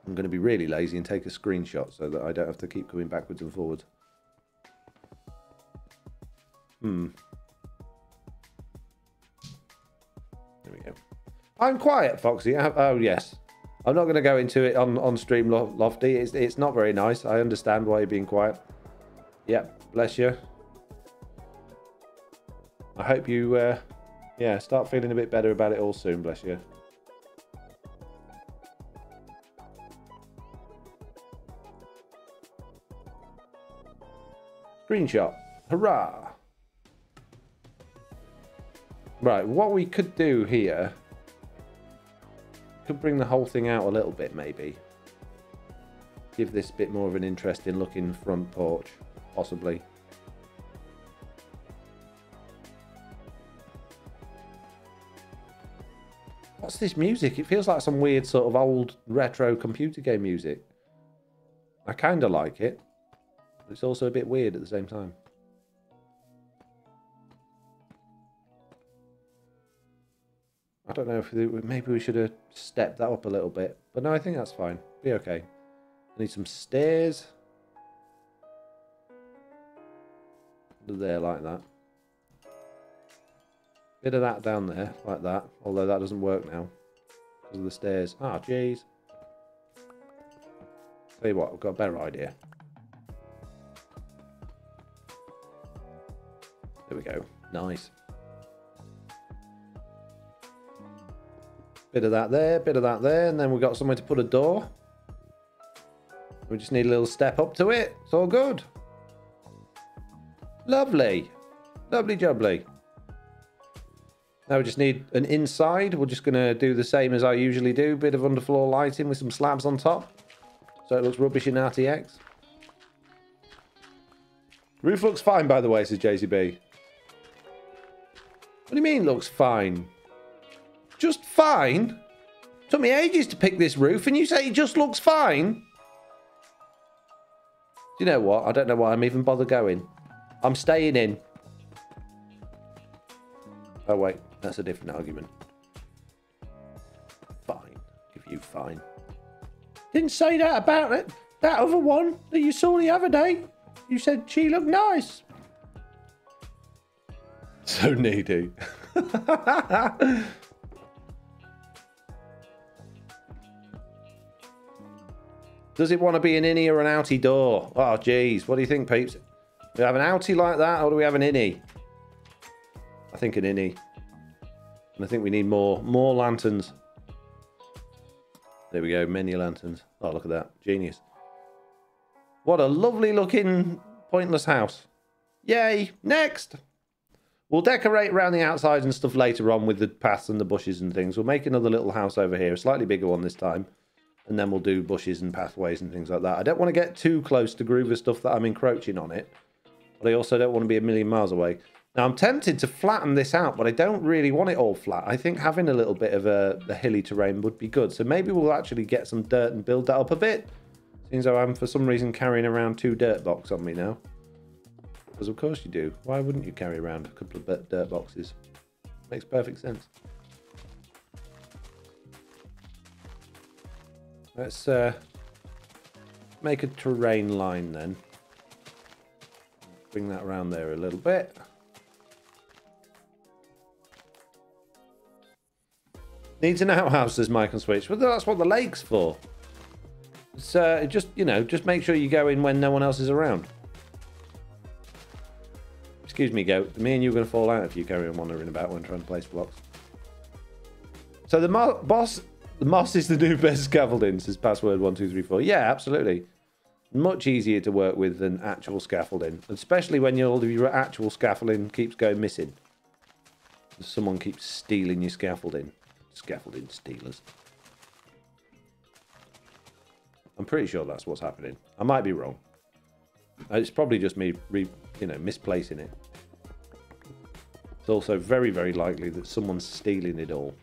I'm going to be really lazy and take a screenshot so that I don't have to keep coming backwards and forwards. There we go. I'm quiet, Foxy. Oh, yes. I'm not going to go into it on stream, Lofty. It's not very nice. I understand why you're being quiet. Yep, bless you. I hope you, yeah, start feeling a bit better about it all soon, bless you. Screenshot. Hurrah! Right, what we could do here... Could bring the whole thing out a little bit, maybe. Give this a bit more of an interesting looking front porch, possibly. What's this music? It feels like some weird sort of old retro computer game music. I kind of like it. But it's also a bit weird at the same time. I don't know if maybe we should have stepped that up a little bit. But no, I think that's fine. Be okay. I need some stairs. There, like that. Bit of that down there, like that. Although that doesn't work now. Because of the stairs. Ah, jeez. Tell you what, I've got a better idea. There we go. Nice. Bit of that there, bit of that there, and then we've got somewhere to put a door. We just need a little step up to it. It's all good. Lovely. Lovely jubbly. Now we just need an inside. We're just going to do the same as I usually do. Bit of underfloor lighting with some slabs on top. So it looks rubbish in RTX. Roof looks fine, by the way, says JCB. What do you mean looks fine? Just fine? Took me ages to pick this roof and you say it just looks fine? Do you know what? I don't know why I'm even bother going. I'm staying in. Oh wait, that's a different argument. Fine. Give you fine. Didn't say that about it. That other one that you saw the other day. You said she looked nice. So needy. Does it want to be an innie or an outie door? Oh, geez. What do you think, peeps? Do we have an outie like that, or do we have an innie? I think an innie. And I think we need more lanterns. There we go, many lanterns. Oh, look at that. Genius. What a lovely looking pointless house. Yay! Next! We'll decorate around the outside and stuff later on with the paths and the bushes and things. We'll make another little house over here, a slightly bigger one this time. And then we'll do bushes and pathways and things like that. I don't want to get too close to Groover's stuff that I'm encroaching on it. But I also don't want to be a million miles away. Now, I'm tempted to flatten this out, but I don't really want it all flat. I think having a little bit of a hilly terrain would be good. So maybe we'll actually get some dirt and build that up a bit. Seems though I'm, for some reason, carrying around 2 dirt boxes on me now. Because of course you do. Why wouldn't you carry around a couple of dirt boxes? Makes perfect sense. Let's make a terrain line then. Bring that around there a little bit. Needs an outhouse, says Mike on Switch. Well, that's what the lake's for. It's just, you know, just make sure you go in when no one else is around. Excuse me, Goat. Me and you are going to fall out if you carry on wandering about when trying to place blocks. So the moss is the new best scaffolding, says password 1234. Yeah, absolutely. Much easier to work with than actual scaffolding, especially when your actual scaffolding keeps going missing. Someone keeps stealing your scaffolding. Scaffolding stealers. I'm pretty sure that's what's happening. I might be wrong. It's probably just me, misplacing it. It's also very, very likely that someone's stealing it all.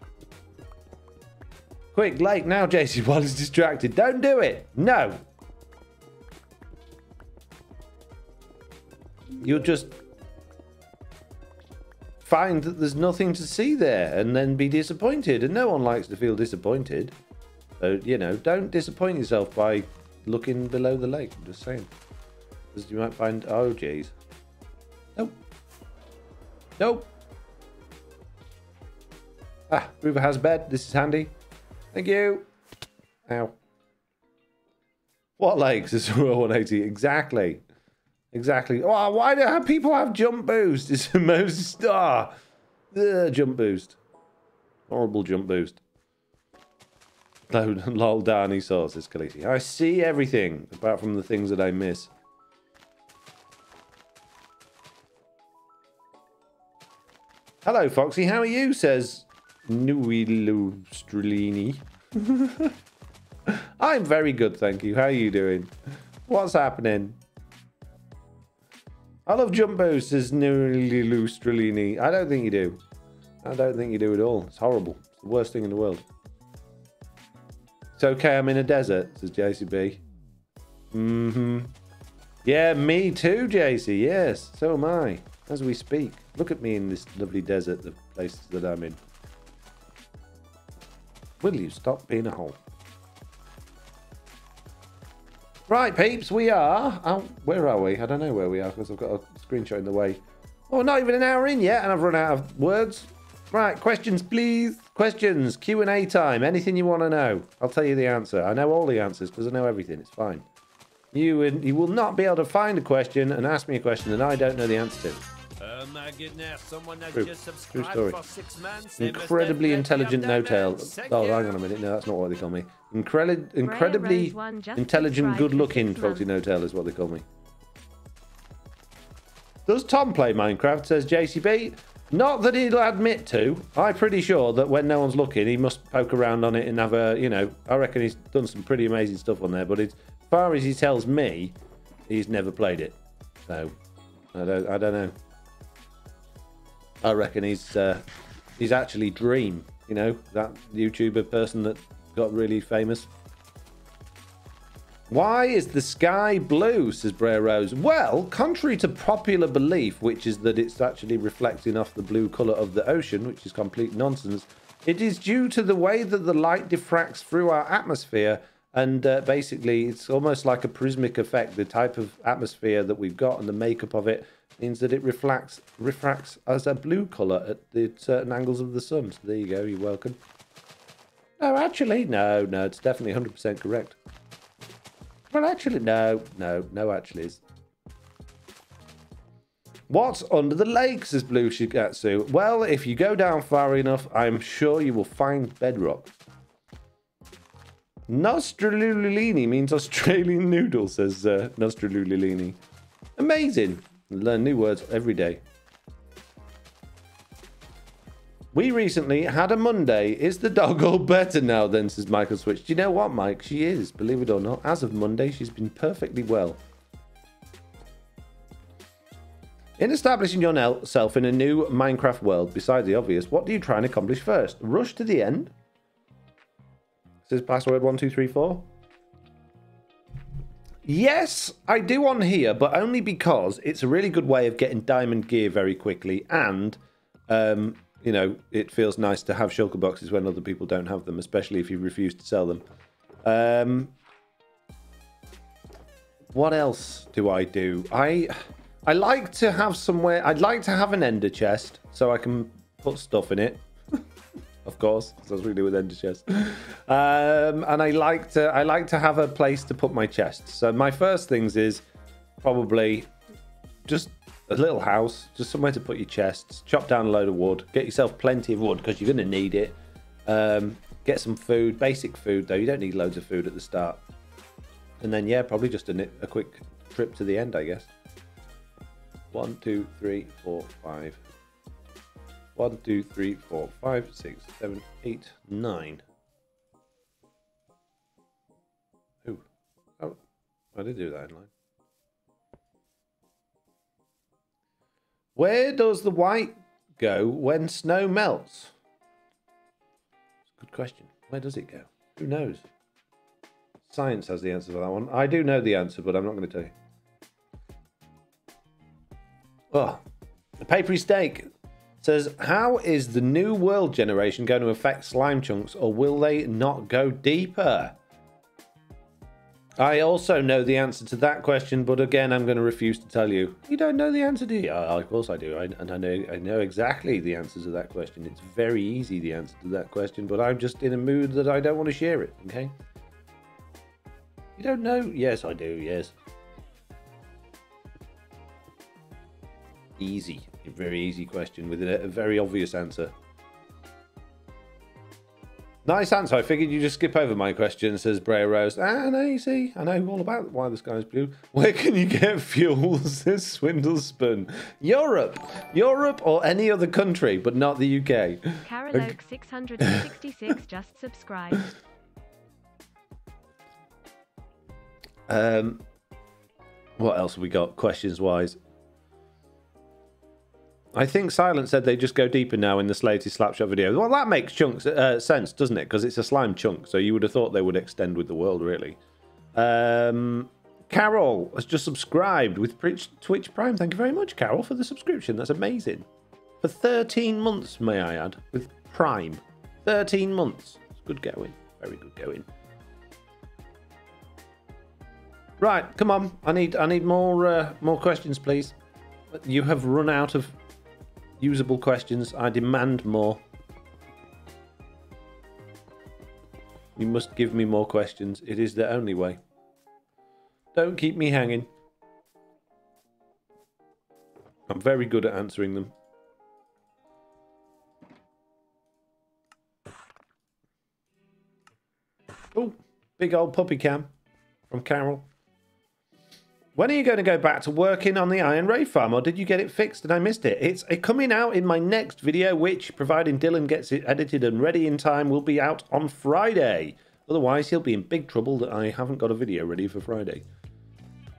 Quick, Lake, now, JC, while he's distracted. Don't do it! No! You'll just find that there's nothing to see there and then be disappointed. And no one likes to feel disappointed. So, you know, don't disappoint yourself by looking below the lake. I'm just saying. Because you might find... Oh, jeez. Nope. Nope. Ah, Groover has bed. This is handy. Thank you. Ow. What lakes is 180? Exactly. Exactly. Oh, why do people have jump boost? It's the most... jump boost. Horrible jump boost. Lol, Danny saw, says Khaleesi. I see everything, apart from the things that I miss. Hello, Foxy. How are you? Says Nuilu Strelini. I'm very good, thank you. How are you doing? What's happening? I love jump boosts, says Nuilu Strelini. I don't think you do. I don't think you do at all. It's horrible. It's the worst thing in the world. It's okay, I'm in a desert, says JCB. Yeah, me too, JC. Yes, so am I. As we speak. Look at me in this lovely desert, the places that I'm in. Will you stop being a hole? Right, peeps, we are... Oh, where are we? I don't know where we are because I've got a screenshot in the way. Oh, not even an hour in yet and I've run out of words. Right, questions, please. Questions, Q&A time. Anything you want to know. I'll tell you the answer. I know all the answers because I know everything. It's fine. You will not be able to find a question and ask me a question that I don't know the answer to. Oh my goodness, someone has True. just True subscribed story. for 6 months. Incredibly intelligent NoTail. Oh, hang on a minute. No, that's not what they call me. Incredibly intelligent, good-looking FoxyNoTail is what they call me. Does Tom play Minecraft, says JCB? Not that he'll admit to. I'm pretty sure that when no one's looking, he must poke around on it and have a, you know, I reckon he's done some pretty amazing stuff on there. But as far as he tells me, he's never played it. So, I don't know. I reckon he's actually Dream, you know, that YouTuber person that got really famous. Why is the sky blue, says Brer Rose? Well, contrary to popular belief, which is that it's actually reflecting off the blue colour of the ocean, which is complete nonsense, it is due to the way that the light diffracts through our atmosphere, and basically it's almost like a prismatic effect. The type of atmosphere that we've got and the makeup of it means that it refracts as a blue colour at the certain angles of the sun. So there you go, you're welcome. No, actually, no, it's definitely 100% correct. Well, actually, no actuallys. What's under the lake, says Blue Shigatsu? Well, if you go down far enough, I'm sure you will find bedrock. Nostralulilini means Australian noodle, says Nostralulilini. Amazing. Learn new words every day. We recently had a Monday. Is the dog all better now then, says Michael Switch. Do you know what, Mike? She is, believe it or not. As of Monday, she's been perfectly well. In establishing yourself in a new Minecraft world, besides the obvious, what do you try and accomplish first? Rush to the end? Says password 1234. Yes, I do on here, but only because it's a really good way of getting diamond gear very quickly, and you know, it feels nice to have shulker boxes when other people don't have them, especially if you refuse to sell them. What else do I do? I like to have somewhere. I'd like to have an ender chest so I can put stuff in it. Of course, because I was really with ender chest. And I like to have a place to put my chests. So my first things is probably just a little house, just somewhere to put your chests. Chop down a load of wood. Get yourself plenty of wood because you're going to need it. Get some food, basic food though. You don't need loads of food at the start. And then yeah, probably just a quick trip to the end, I guess. 1, 2, 3, 4, 5. 1, 2, 3, 4, 5, 6, 7, 8, 9. Ooh. Oh, I did do that in line. Where does the white go when snow melts? Good question. Where does it go? Who knows? Science has the answer for that one. I do know the answer, but I'm not going to tell you. Oh, the papery steak says, how is the new world generation going to affect slime chunks, or will they not go deeper? I also know the answer to that question, but again, I'm going to refuse to tell you. You don't know the answer, do you? Oh, of course I do. And I know exactly the answer to that question. It's very easy, the answer to that question, but I'm just in a mood that I don't want to share it, okay? You don't know? Yes, I do, yes. Easy. A very easy question with a very obvious answer. Nice answer. I figured you just skip over my question, says Brea Rose. Ah, no, you see. I know all about why the sky is blue. Where can you get fuel, says Swindlespoon? Europe. Europe or any other country, but not the UK. Carol Oak 666 just subscribed. What else have we got, questions-wise? I think Silent said they just go deeper now in the latest Slapshot video. Well, that makes sense, doesn't it? Because it's a slime chunk, so you would have thought they would extend with the world, really. Carol has just subscribed with Twitch Prime. Thank you very much, Carol, for the subscription. That's amazing. For 13 months, may I add, with Prime. 13 months. It's good going. Very good going. Right, come on. I need more questions, please. You have run out of usable questions. I demand more. You must give me more questions. It is the only way. Don't keep me hanging. I'm very good at answering them. Oh, big old puppy cam from Carol. When are you going to go back to working on the Iron Ray farm, or did you get it fixed and I missed it? It's coming out in my next video, which, providing Dylan gets it edited and ready in time, will be out on Friday. Otherwise, he'll be in big trouble that I haven't got a video ready for Friday.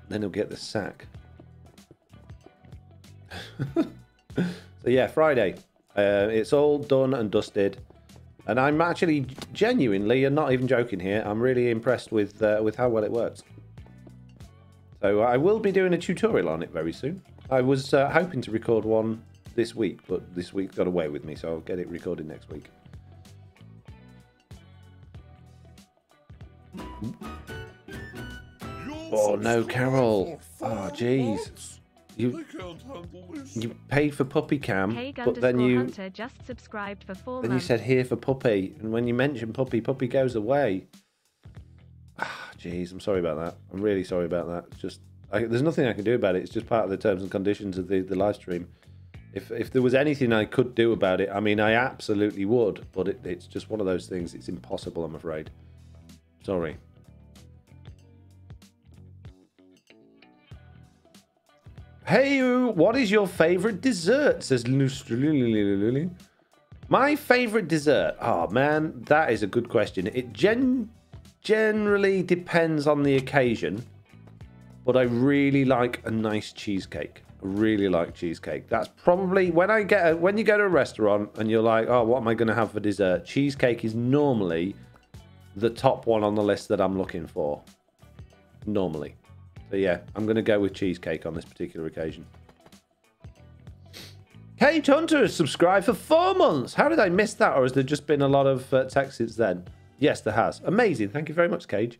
Then he'll get the sack. So yeah, Friday. It's all done and dusted. And I'm actually genuinely, and not even joking here, I'm really impressed with how well it works. So I will be doing a tutorial on it very soon. I was hoping to record one this week, but this week got away with me, so I'll get it recorded next week. Oh no, Carol! Oh jeez, you paid for puppy cam, but then you Hunter just subscribed for 4 then months. you said here for puppy, and when you mention puppy, puppy goes away. Ah, jeez, I'm sorry about that. I'm really sorry about that. Just There's nothing I can do about it. It's just part of the terms and conditions of the live stream. If there was anything I could do about it, I mean, I absolutely would. But it's just one of those things. It's impossible, I'm afraid. Sorry. Hey, what is your favorite dessert? Says Lily. My favorite dessert? Oh, man, that is a good question. It generally depends on the occasion. But I really like a nice cheesecake. I really like cheesecake. That's probably when you go to a restaurant and you're like, oh, what am I going to have for dessert? Cheesecake is normally the top one on the list that I'm looking for. Normally. So yeah, I'm going to go with cheesecake on this particular occasion. Kate Hunter has subscribed for 4 months. How did I miss that? Or has there just been a lot of text since then? Yes, there has. Amazing. Thank you very much, Cage.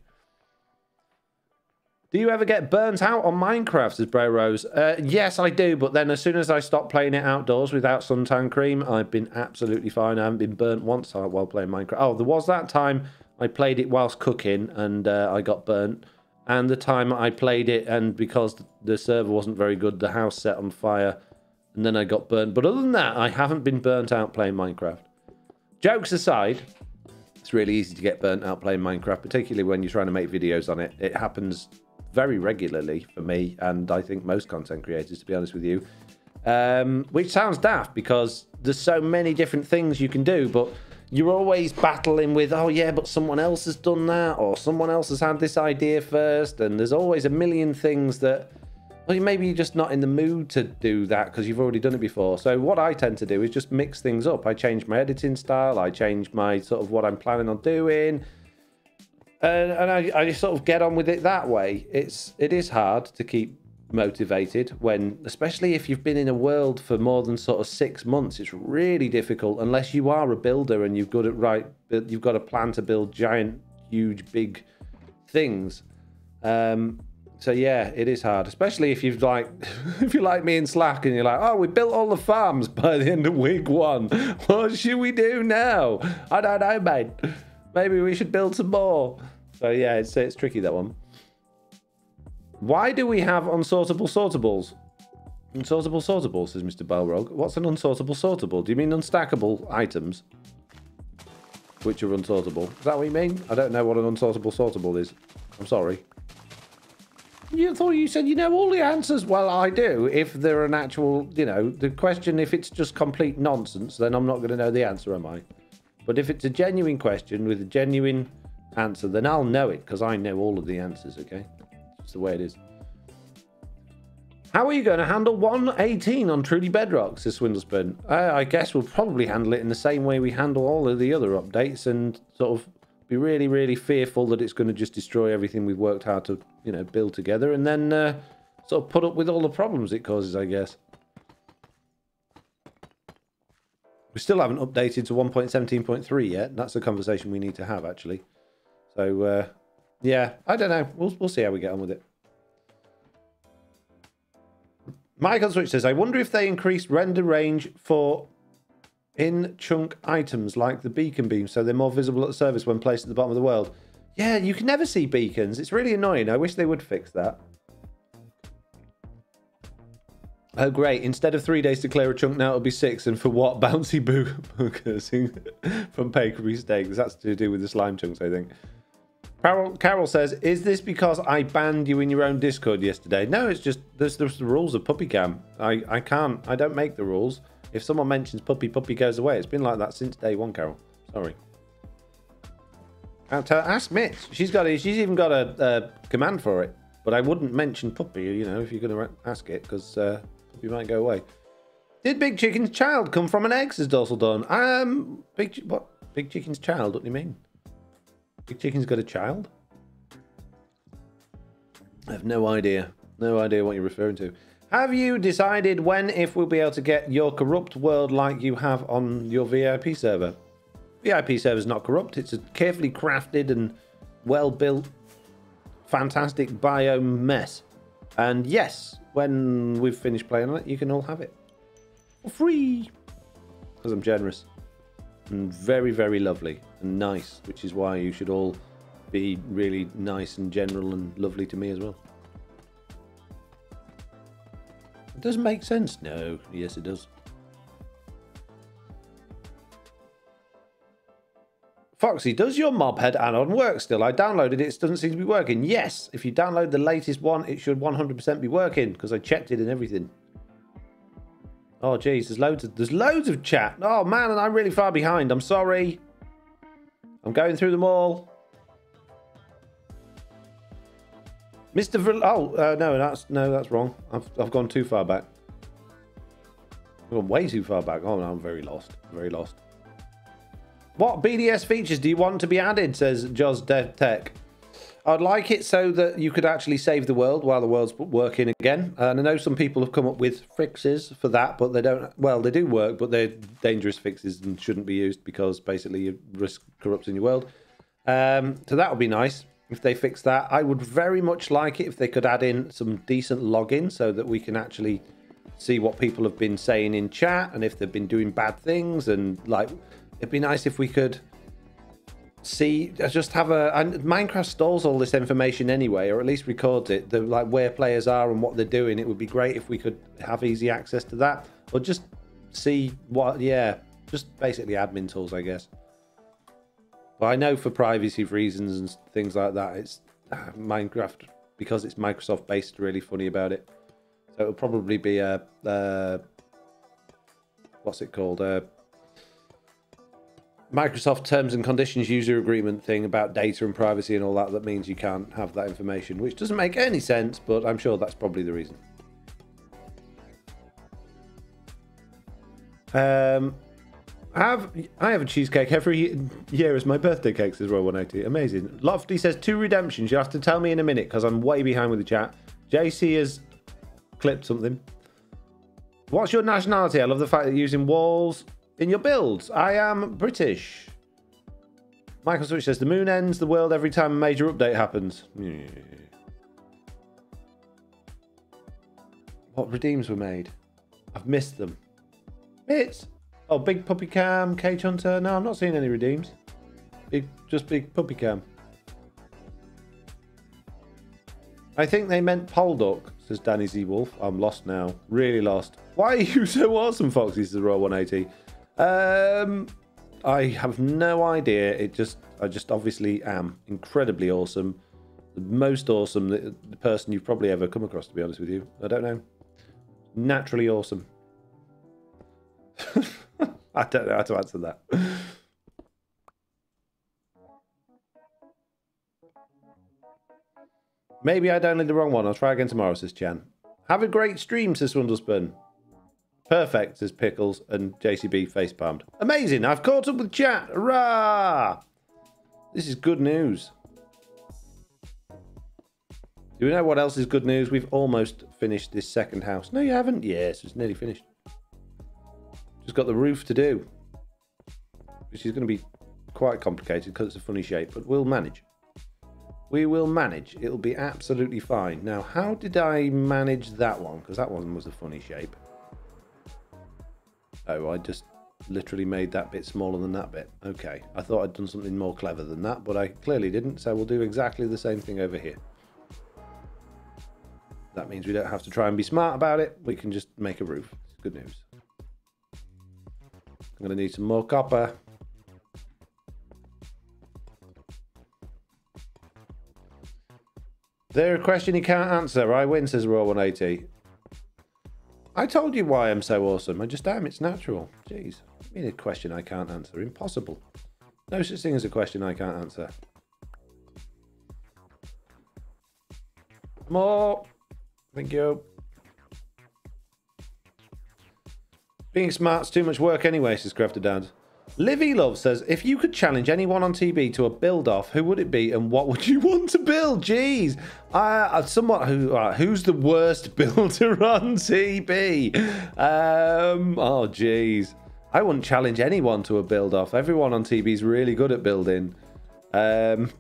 Do you ever get burnt out on Minecraft, says Bro Rose? Yes, I do, but then as soon as I stop playing it outdoors without suntan cream, I've been absolutely fine. I haven't been burnt once while playing Minecraft. Oh, there was that time I played it whilst cooking and I got burnt. And the time I played it and because the server wasn't very good, the house set on fire and then I got burnt. But other than that, I haven't been burnt out playing Minecraft. Jokes aside, it's really easy to get burnt out playing Minecraft, particularly when you're trying to make videos on it. It happens very regularly for me, and I think most content creators, to be honest with you. Which sounds daft because there's so many different things you can do, but you're always battling with, oh yeah, but someone else has done that, or someone else has had this idea first, and there's always a million things that, well, maybe you're just not in the mood to do that because you've already done it before. So what I tend to do is just mix things up. I change my editing style, I change my sort of what I'm planning on doing, and I sort of get on with it that way. It is hard to keep motivated when, especially if you've been in a world for more than sort of 6 months. It's really difficult unless you are a builder and you've got it right. You've got a plan to build giant, huge, big things. So yeah, it is hard, especially if you've if you're like me in Slack and you're like, oh, we built all the farms by the end of week 1. What should we do now? I don't know, mate. Maybe we should build some more. So yeah, it's tricky, that one. Why do we have unsortable sortables? Unsortable sortable, says Mr. Balrog. What's an unsortable sortable? Do you mean unstackable items? Which are unsortable? Is that what you mean? I don't know what an unsortable sortable is. I'm sorry. You thought you said you know all the answers. Well, I do. If they're an actual, the question, if it's just complete nonsense, then I'm not going to know the answer, am I? But if it's a genuine question with a genuine answer, then I'll know it because I know all of the answers, okay? It's the way it is. How are you going to handle 1.18 on Truly Bedrock, says Swindlespin? I guess we'll probably handle it in the same way we handle all of the other updates and sort of be really, really fearful that it's going to just destroy everything we've worked hard to, build together, and then sort of put up with all the problems it causes, I guess. We still haven't updated to 1.17.3 yet. That's a conversation we need to have, actually. So, yeah, I don't know. We'll see how we get on with it. Michael Switch says, I wonder if they increased render range for in-chunk items like the beacon beam so they're more visible at the surface when placed at the bottom of the world. Yeah, you can never see beacons. It's really annoying. I wish they would fix that. Oh, great. Instead of 3 days to clear a chunk, now it'll be 6. And for what? Bouncy boogers from bakery steaks. That's to do with the slime chunks, I think. Carol says, is this because I banned you in your own Discord yesterday? No, it's just there's the rules of puppy cam. I don't make the rules. If someone mentions puppy goes away. It's been like that since day 1, Carol. Sorry. Ask Mitch. She's even got a command for it. But I wouldn't mention puppy, if you're going to ask it, because puppy might go away. Did Big Chicken's child come from an egg, says Dorsal Dawn? Big Chicken's child? What do you mean? Big Chicken's got a child? I have no idea. No idea what you're referring to. Have you decided when, if we'll be able to get your corrupt world like you have on your VIP server? VIP server's not corrupt. It's a carefully crafted and well-built, fantastic biome mess. And yes, when we've finished playing on it, you can all have it. For free. Because I'm generous. And very, very lovely and nice, which is why you should all be really nice and general and lovely to me as well. It doesn't make sense. No. Yes, it does. Foxy, does your mobhead add-on work still? I downloaded it. It doesn't seem to be working. Yes. If you download the latest one, it should 100% be working because I checked it and everything. Oh, geez. There's loads of chat. Oh, man, and I'm really far behind. I'm sorry. I'm going through them all. Mr. No, that's wrong. I've gone too far back. I've gone way too far back. Oh, no, I'm very lost. Very lost. What BDS features do you want to be added, says Joz Dev Tech. I'd like it so that you could actually save the world while the world's working again. And I know some people have come up with fixes for that, but they don't. Well, they do work, but they're dangerous fixes and shouldn't be used because basically you risk corrupting your world. So that would be nice if they fix that. I would very much like it if they could add in some decent login so that we can actually see what people have been saying in chat and if they've been doing bad things. And like, it'd be nice if we could see, just have and Minecraft stores all this information anyway, or at least records it, like where players are and what they're doing. It would be great if we could have easy access to that, or just see what, just basically admin tools, I guess. But I know for privacy reasons and things like that, it's Minecraft, because it's Microsoft based, really funny about it. So it'll probably be a what's it called, Microsoft terms and conditions user agreement thing about data and privacy and all that. That means you can't have that information, which doesn't make any sense, but I'm sure that's probably the reason. I have a cheesecake every year as my birthday cake, says Roy 180. Amazing. Lofty says 2 redemptions. You have to tell me in a minute because I'm way behind with the chat. JC has clipped something. What's your nationality? I love the fact that you're using walls in your builds. I am British. Michael Switch says the moon ends the world every time a major update happens. Yeah. What redeems were made? I've missed them. Bits. Oh, Big Puppy Cam, Cage Hunter. No, I'm not seeing any redeems. Just Big Puppy Cam. I think they meant Polduck, says Danny Z Wolf. I'm lost now. Really lost. Why are you so awesome, Foxy, says Roy 180. I have no idea. I just obviously am incredibly awesome. The most awesome the person you've probably ever come across, to be honest with you. I don't know. Naturally awesome. I don't know how to answer that. Maybe I downloaded the wrong one. I'll try again tomorrow, says Chan. Have a great stream, says Swindlespun. Perfect, says Pickles, and JCB facepalmed. Amazing, I've caught up with chat. Hurrah! This is good news. Do we know what else is good news? We've almost finished this second house. No, you haven't? Yes, it's nearly finished. Just got the roof to do, which is going to be quite complicated because it's a funny shape, but we'll manage. We will manage. It'll be absolutely fine. Now, how did I manage that one? Because that one was a funny shape. Oh, I just literally made that bit smaller than that bit. Okay, I thought I'd done something more clever than that, but I clearly didn't, so we'll do exactly the same thing over here. That means we don't have to try and be smart about it. We can just make a roof. It's good news. I'm going to need some more copper. There a question you can't answer. I win, says Raw 180. I told you why I'm so awesome. I just am. It's natural. Jeez. I mean, a question I can't answer. Impossible. No such thing as a question I can't answer. More. Thank you. Being smart's too much work anyway, says Crafted Dad. Livy Love says, if you could challenge anyone on TB to a build-off, who would it be and what would you want to build? Jeez. Who's the worst builder on TB? Oh, jeez. I wouldn't challenge anyone to a build-off. Everyone on TB is really good at building. I've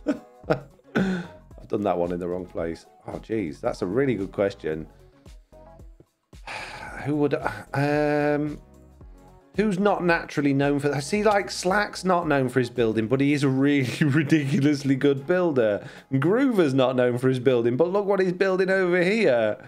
done that one in the wrong place. Oh, jeez. That's a really good question. Who would... Who's not naturally known for that? See, like, Slack's not known for his building, but he is a really ridiculously good builder. Groover's not known for his building, but look what he's building over here.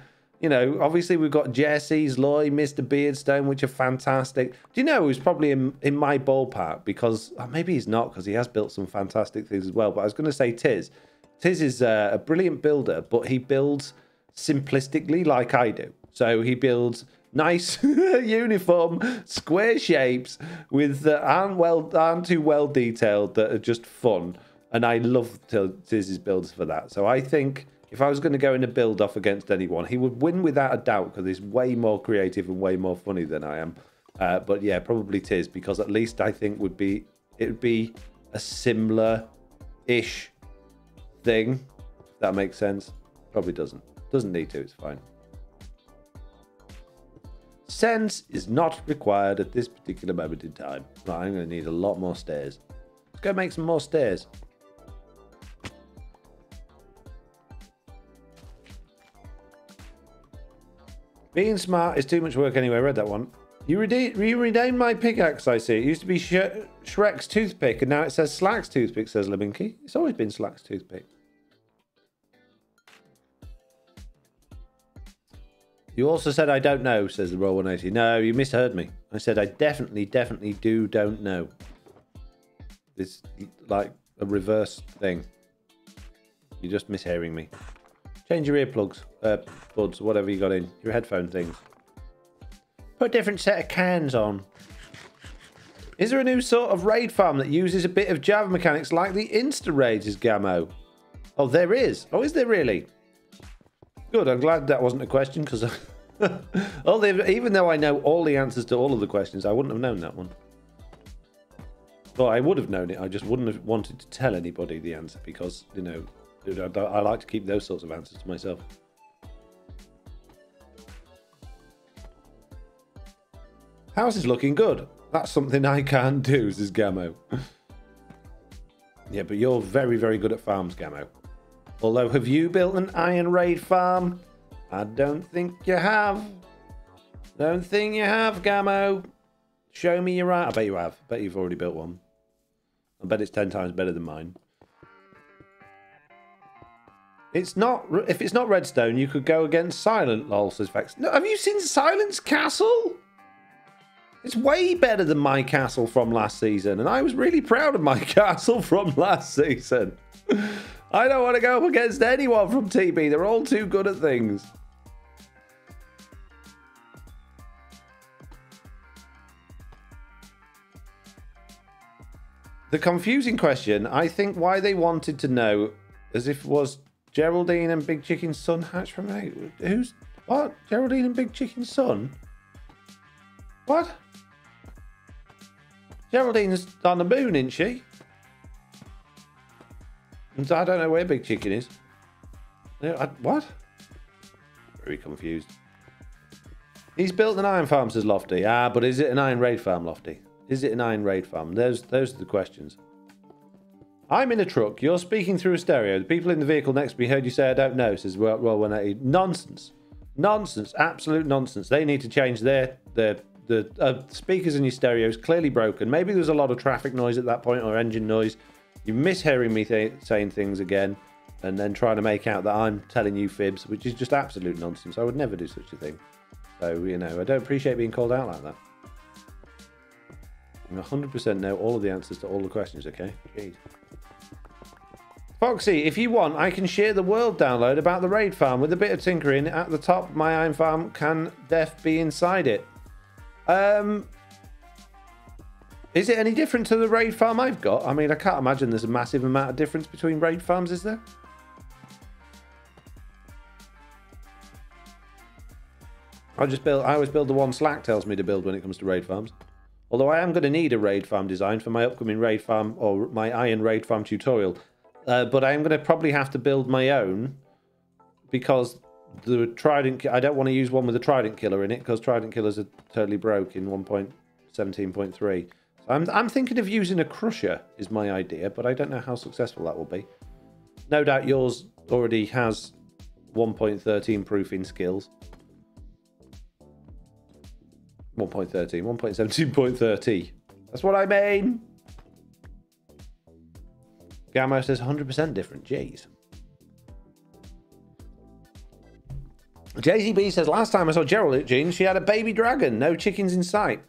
You know, obviously we've got Jesse's, Loy, Mr. Beardstone, which are fantastic. Do you know who's probably in my ballpark? Because maybe he's not, because he has built some fantastic things as well. But I was going to say Tiz. Tiz is a brilliant builder, but he builds simplistically like I do. So he builds nice, uniform, square shapes with aren't too well detailed, that are just fun. And I love Tiz's builds for that. So I think if I was going to go in a build off against anyone, he would win without a doubt, because he's way more creative and way more funny than I am. But yeah, probably Tiz, because at least I think it would be a similar-ish thing. If that makes sense. Probably doesn't. Doesn't need to. It's fine. Sense is not required at this particular moment in time. Right, I'm going to need a lot more stairs. Let's go make some more stairs. Being smart is too much work anyway. I read that one. You renamed my pickaxe, I see. It used to be Shrek's toothpick, and now it says Slack's toothpick, says Leminky. It's always been Slack's toothpick. You also said I don't know, says the Roll 180. No, you misheard me. I said I definitely don't know. It's like a reverse thing. You're just mishearing me. Change your earplugs, buds, whatever you got in. Your headphone things. Put a different set of cans on. Is there a new sort of raid farm that uses a bit of Java mechanics like the Insta-raids, is Gamo? Oh, there is. Oh, is there really? Good, I'm glad that wasn't a question, because even though I know all the answers to all of the questions, I wouldn't have known that one. Well, I would have known it. I just wouldn't have wanted to tell anybody the answer, because, you know, I like to keep those sorts of answers to myself. House is looking good. That's something I can't do, says Gamo. Yeah, but you're very, very good at farms, Gamo. Although, have you built an iron raid farm? I don't think you have. Don't think you have, Gamo. Show me you're right. I bet you have. I bet you've already built one. I bet it's 10 times better than mine. It's not. If it's not redstone, you could go against Silent, lol, says Vex. No, have you seen Silent's castle? It's way better than my castle from last season, and I was really proud of my castle from last season. I don't want to go up against anyone from TB. They're all too good at things. The confusing question, I think why they wanted to know, as if it was Geraldine and Big Chicken's son hatched from an egg. Who's... What? Geraldine and Big Chicken's son? What? Geraldine's on the moon, isn't she? And I don't know where Big Chicken is. What? Very confused. He's built an iron farm, says Lofty. Ah, but is it an iron raid farm, Lofty? Is it an iron raid farm? Those are the questions. I'm in a truck. You're speaking through a stereo. The people in the vehicle next to me heard you say I don't know, says Roll 180. Nonsense. Nonsense. Absolute nonsense. They need to change the speakers in your stereos. Clearly broken. Maybe there's a lot of traffic noise at that point, or engine noise. You're mishearing me saying things again, and then trying to make out that I'm telling you fibs, which is just absolute nonsense. I would never do such a thing. So, you know, I don't appreciate being called out like that. I 100% know all of the answers to all the questions, okay? Jeez. Foxy, if you want, I can share the world download about the raid farm with a bit of tinkering. At the top, my iron farm can def be inside it. Is it any different to the raid farm I've got? I mean, I can't imagine there's a massive amount of difference between raid farms, is there? I always build the one Slack tells me to build when it comes to raid farms. Although I am going to need a raid farm design for my upcoming raid farm, or my iron raid farm tutorial. But I am going to probably have to build my own, because the Trident... I don't want to use one with a Trident killer in it, because Trident killers are totally broke in 1.17.3. So I'm thinking of using a Crusher, is my idea, but I don't know how successful that will be. No doubt yours already has 1.13 proofing skills. 1.13, 1.17.30. That's what I mean. Gammo says 100% different. Jeez. JCB says, last time I saw Geraldine, she had a baby dragon. No chickens in sight.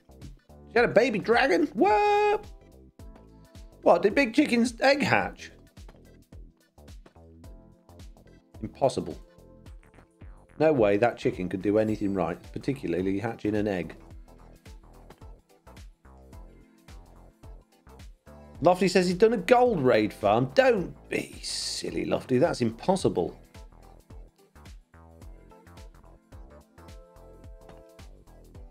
She had a baby dragon? What? What, did Big Chicken's egg hatch? Impossible. No way that chicken could do anything right, particularly hatching an egg. Lofty says he's done a gold raid farm. Don't be silly, Lofty. That's impossible.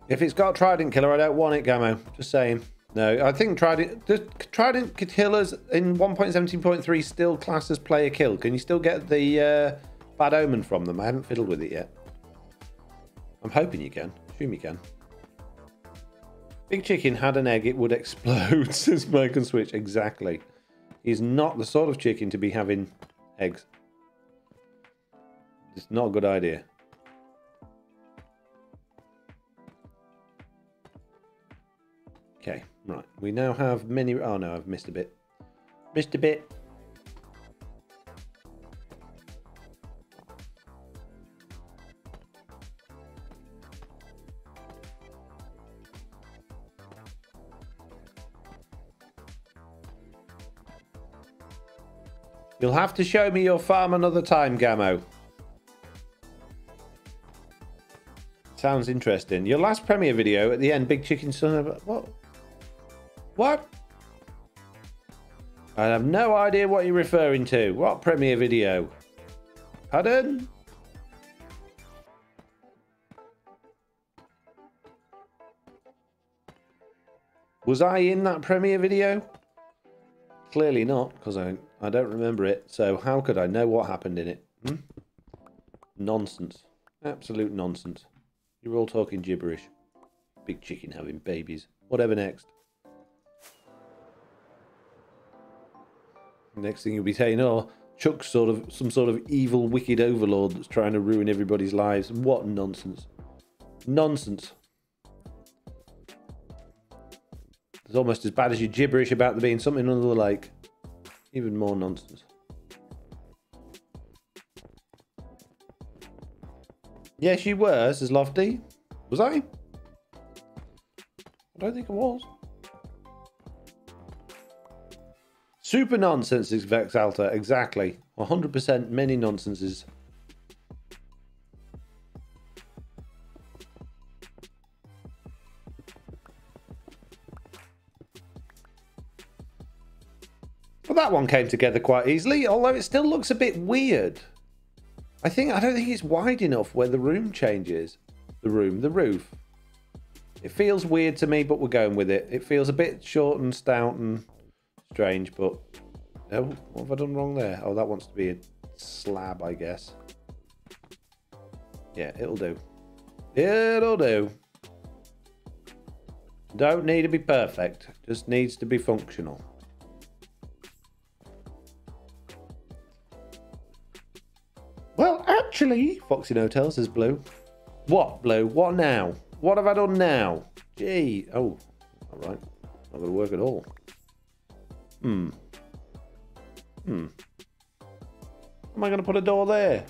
If it's got Trident Killer, I don't want it, Gamo. Just saying. No, I think Trident Killers in 1.17.3 still class as player kill. Can you still get the Bad Omen from them? I haven't fiddled with it yet. I'm hoping you can. Assume you can. Big Chicken had an egg, it would explode, says Mike and Switch. Exactly. He's not the sort of chicken to be having eggs. It's not a good idea. Okay, right. We now have many... Oh no, I've missed a bit. Missed a bit. You'll have to show me your farm another time, Gamo. Sounds interesting. Your last premiere video at the end, Big Chicken son of... What? What? I have no idea what you're referring to. What premiere video? Pardon? Was I in that premiere video? Clearly not, because I don't remember it. So how could I know what happened in it? Hmm? Nonsense. Absolute nonsense. You're all talking gibberish. Big Chicken having babies. Whatever next. Next thing you'll be saying, oh, Chuck's some sort of evil, wicked overlord that's trying to ruin everybody's lives. What nonsense. Nonsense. It's almost as bad as your gibberish about there being something under the lake. Even more nonsense. Yes, you were, says Lofty. Was I? I don't think I was. Super nonsense is Vex Alta. Exactly. 100% many nonsenses. Well, that one came together quite easily, although it still looks a bit weird. I don't think it's wide enough where the room changes. The roof. It feels weird to me, but we're going with it. It feels a bit short and stout and strange, but... Oh, what have I done wrong there? Oh, that wants to be a slab, I guess. Yeah, it'll do. It'll do. Don't need to be perfect. Just needs to be functional. Well, actually, FoxyNoTail says Blue. What, Blue? What now? What have I done now? Gee. Oh, all right. Not going to work at all. Am I going to put a door there?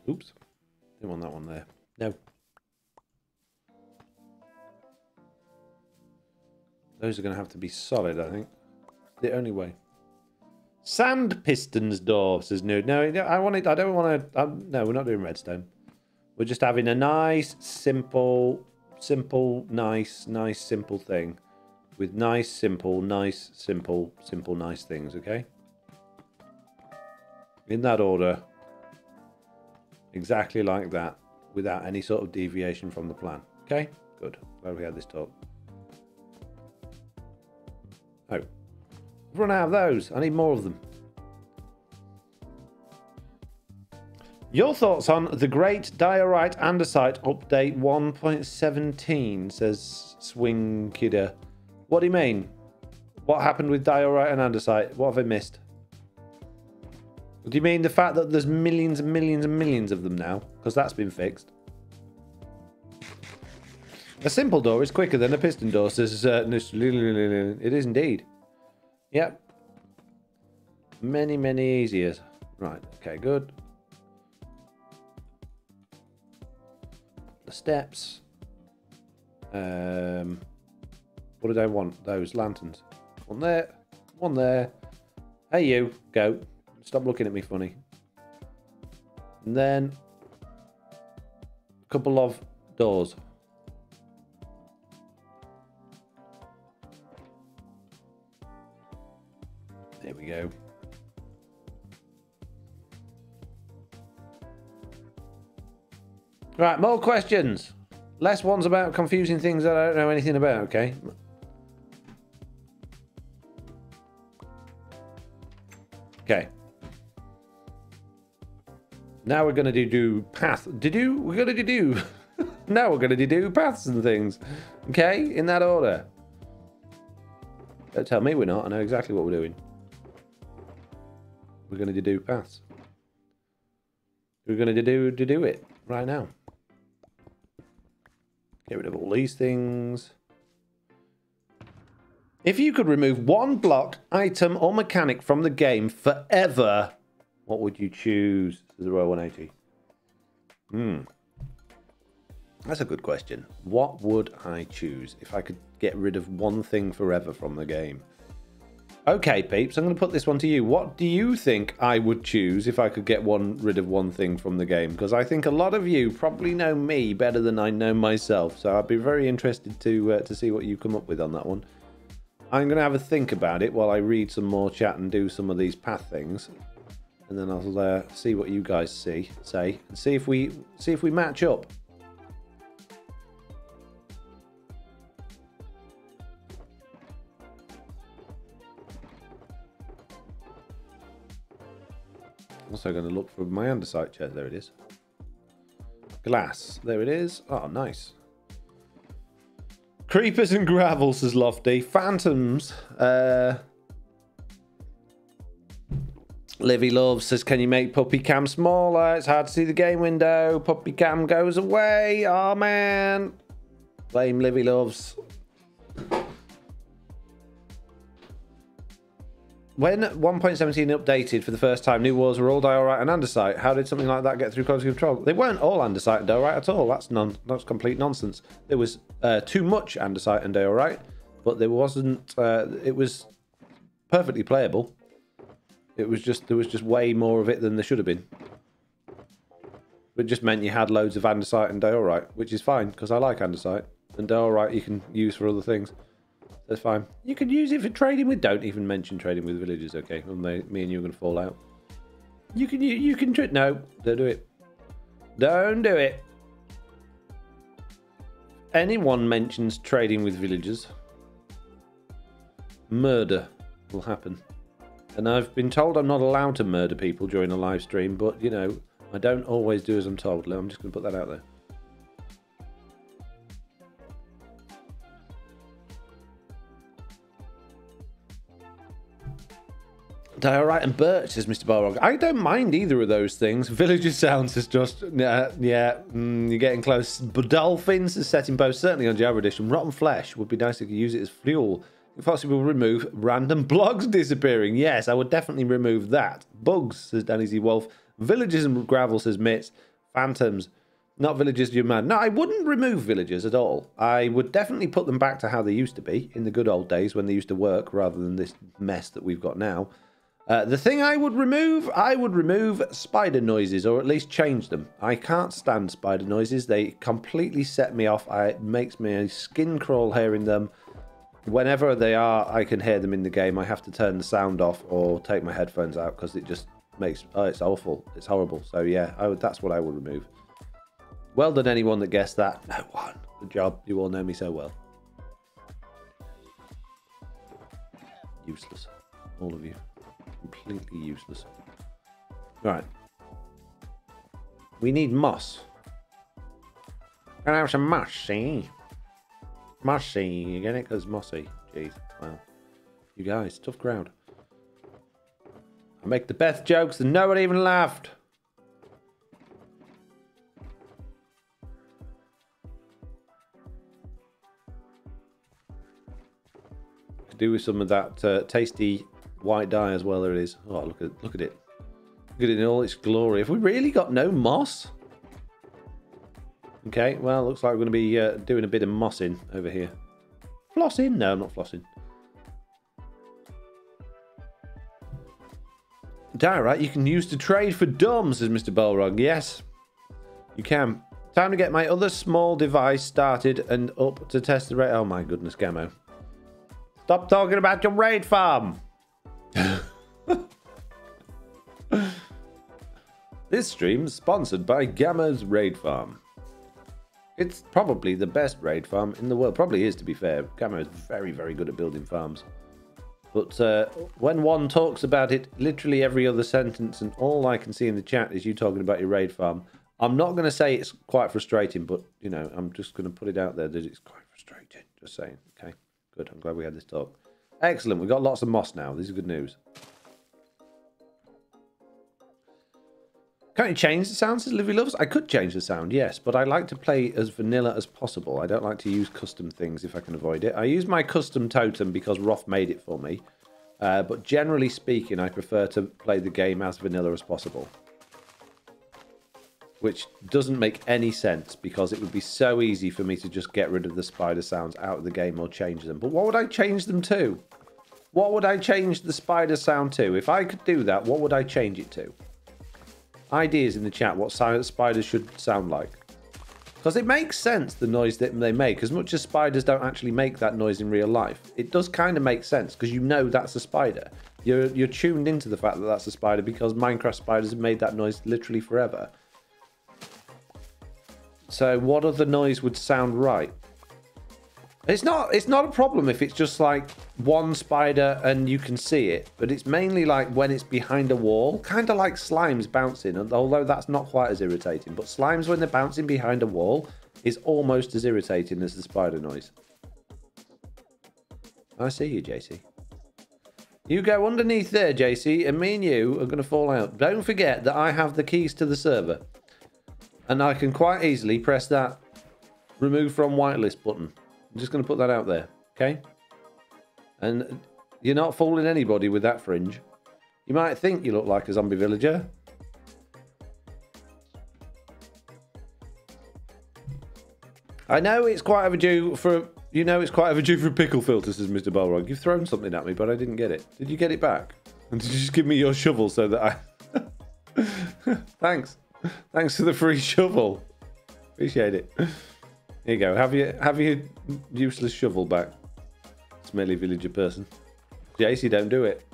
Oops. Didn't want that one there. No. Those are going to have to be solid, I think. The only way. Sand pistons door, says Nude. No, I don't want to... no, we're not doing redstone. We're just having a nice, simple, nice, simple thing. With nice, simple, nice things, okay? In that order. Exactly like that. Without any sort of deviation from the plan. Okay? Good. Glad we had this talk. Oh. I've run out of those. I need more of them. Your thoughts on the great diorite andesite update 1.17, says Swing Kidder. What do you mean? What happened with diorite and andesite? What have I missed? Do you mean the fact that there's millions and millions and millions of them now? Because that's been fixed. A simple door is quicker than a piston door, says it is indeed. Yep. Many, many easier. Right, okay, good. The steps. What did I want? Those lanterns. One there, one there. Hey you, go. Stop looking at me funny. And then a couple of doors. There we go. Right, more questions. Less ones about confusing things that I don't know anything about, okay? Okay. Now we're going to do path. We're going to do. Now we're going to do paths and things. Okay? In that order. Don't tell me we're not. I know exactly what we're doing. We're going to do paths. We're going to do it right now. Get rid of all these things. If you could remove one block, item, or mechanic from the game forever, what would you choose? This is Row 180. That's a good question. What would I choose if I could get rid of one thing forever from the game? Okay, peeps, I'm going to put this one to you. What do you think I would choose if I could get rid of one thing from the game? Because I think a lot of you probably know me better than I know myself. So I'd be very interested to see what you come up with on that one. I'm going to have a think about it while I read some more chat and do some of these path things. And then I'll see what you guys say, and see if we match up. Also going to look for my andesite chest. There it is. Glass. There it is. Oh, nice. Creepers and gravel, says Lofty. Phantoms. Livy Love says, can you make puppy cam smaller? It's hard to see the game window. Puppy cam goes away. Oh, man. Blame Livy Loves. When 1.17 updated for the first time, new walls were all diorite and andesite. How did something like that get through quality control? They weren't all andesite and diorite at all. That's complete nonsense. There was too much andesite and diorite, but there wasn't. It was perfectly playable. There was just way more of it than there should have been. It just meant you had loads of andesite and diorite, which is fine because I like andesite, and diorite you can use for other things. That's fine. You can use it for trading with. Don't even mention trading with villagers, okay? Or me and you are going to fall out. You can no, don't do it. Don't do it. Anyone mentions trading with villagers, murder will happen. And I've been told I'm not allowed to murder people during a live stream, but you know, I don't always do as I'm told. I'm just going to put that out there. Diorite and birch, says Mr. Balrog. I don't mind either of those things. Villager sounds is just, you're getting close. But dolphins is set in both, certainly on Java Edition. Rotten flesh would be nice if you could use it as fuel. If possible, remove random blocks disappearing. Yes, I would definitely remove that. Bugs, says Danny Z. Wolf. Villagers and gravel, says Mitz. Phantoms. Not villagers, you're mad. No, I wouldn't remove villagers at all. I would definitely put them back to how they used to be in the good old days when they used to work rather than this mess that we've got now. The thing I would remove spider noises, or at least change them. I can't stand spider noises. They completely set me off. It makes me skin crawl hearing them. Whenever they are, I can hear them in the game. I have to turn the sound off or take my headphones out because it just makes... Oh, it's awful. It's horrible. So yeah, that's what I would remove. Well done, anyone that guessed that. No one. Good job. You all know me so well. Useless. All of you. Completely useless. Right. We need moss. Gonna have some mossy. Mossy. You get it? Because mossy. Jeez. Wow. You guys, tough crowd. I make the best jokes and no one even laughed. Could do with some of that tasty white dye as well. There it is. Oh, look at it. Look at it. Look at it in all its glory. Have we really got no moss? Okay, well, looks like we're going to be doing a bit of mossing over here. Flossing? No, I'm not flossing. Diorite you can use to trade for dumb, says Mr. Balrog. Yes, you can. Time to get my other small device started and up to test the rate. Oh my goodness, Gammo. Stop talking about your raid farm. This stream is sponsored by Gammo's Raid Farm. It's probably the best raid farm in the world. Probably is, to be fair. Gammo is very, very good at building farms. But when one talks about it literally every other sentence, and all I can see in the chat is you talking about your raid farm, I'm not going to say it's quite frustrating, but, you know, I'm just going to put it out there that it's quite frustrating. Just saying. Okay, good. I'm glad we had this talk. Excellent. We've got lots of moss now. This is good news. Can't you change the sound, says Livy Loves? I could change the sound, yes, but I like to play as vanilla as possible. I don't like to use custom things if I can avoid it. I use my custom totem because Roth made it for me. But generally speaking, I prefer to play the game as vanilla as possible. Which doesn't make any sense because it would be so easy for me to just get rid of the spider sounds out of the game or change them. But what would I change them to? What would I change the spider sound to? If I could do that, what would I change it to? Ideas in the chat what spiders should sound like, because it makes sense the noise that they make. As much as spiders don't actually make that noise in real life, it does kind of make sense because you know that's a spider. You're tuned into the fact that that's a spider because Minecraft spiders have made that noise literally forever. So what other noise would sound right? It's not a problem if it's just like one spider and you can see it, but it's mainly like when it's behind a wall, kind of like slimes bouncing, although that's not quite as irritating. But slimes when they're bouncing behind a wall is almost as irritating as the spider noise. I see you, JC. You go underneath there, JC, and me and you are going to fall out. Don't forget that I have the keys to the server, and I can quite easily press that remove from whitelist button. I'm just going to put that out there, okay? And you're not fooling anybody with that fringe. You might think you look like a zombie villager. I know it's quite overdue for... You know it's quite overdue for a pickle filter, says Mr. Balrog. You've thrown something at me, but I didn't get it. Did you get it back? And did you just give me your shovel so that I... Thanks. Thanks for the free shovel. Appreciate it. Here you go. Have your useless shovel back. Smelly villager person. JC, don't do it.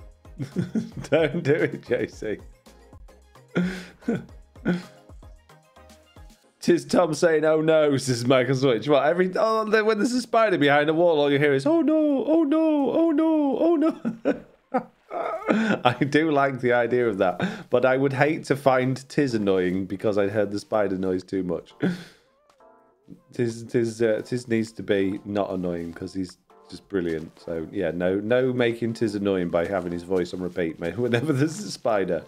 Don't do it, JC. Tis Tom saying, "Oh no," says Michael Switch. What? When there's a spider behind a wall, all you hear is, "Oh no, oh no, oh no, oh no." I do like the idea of that, but I would hate to find Tiz annoying because I heard the spider noise too much. Tiz needs to be not annoying because he's just brilliant. So yeah, no making Tiz annoying by having his voice on repeat, mate. Whenever there's a spider.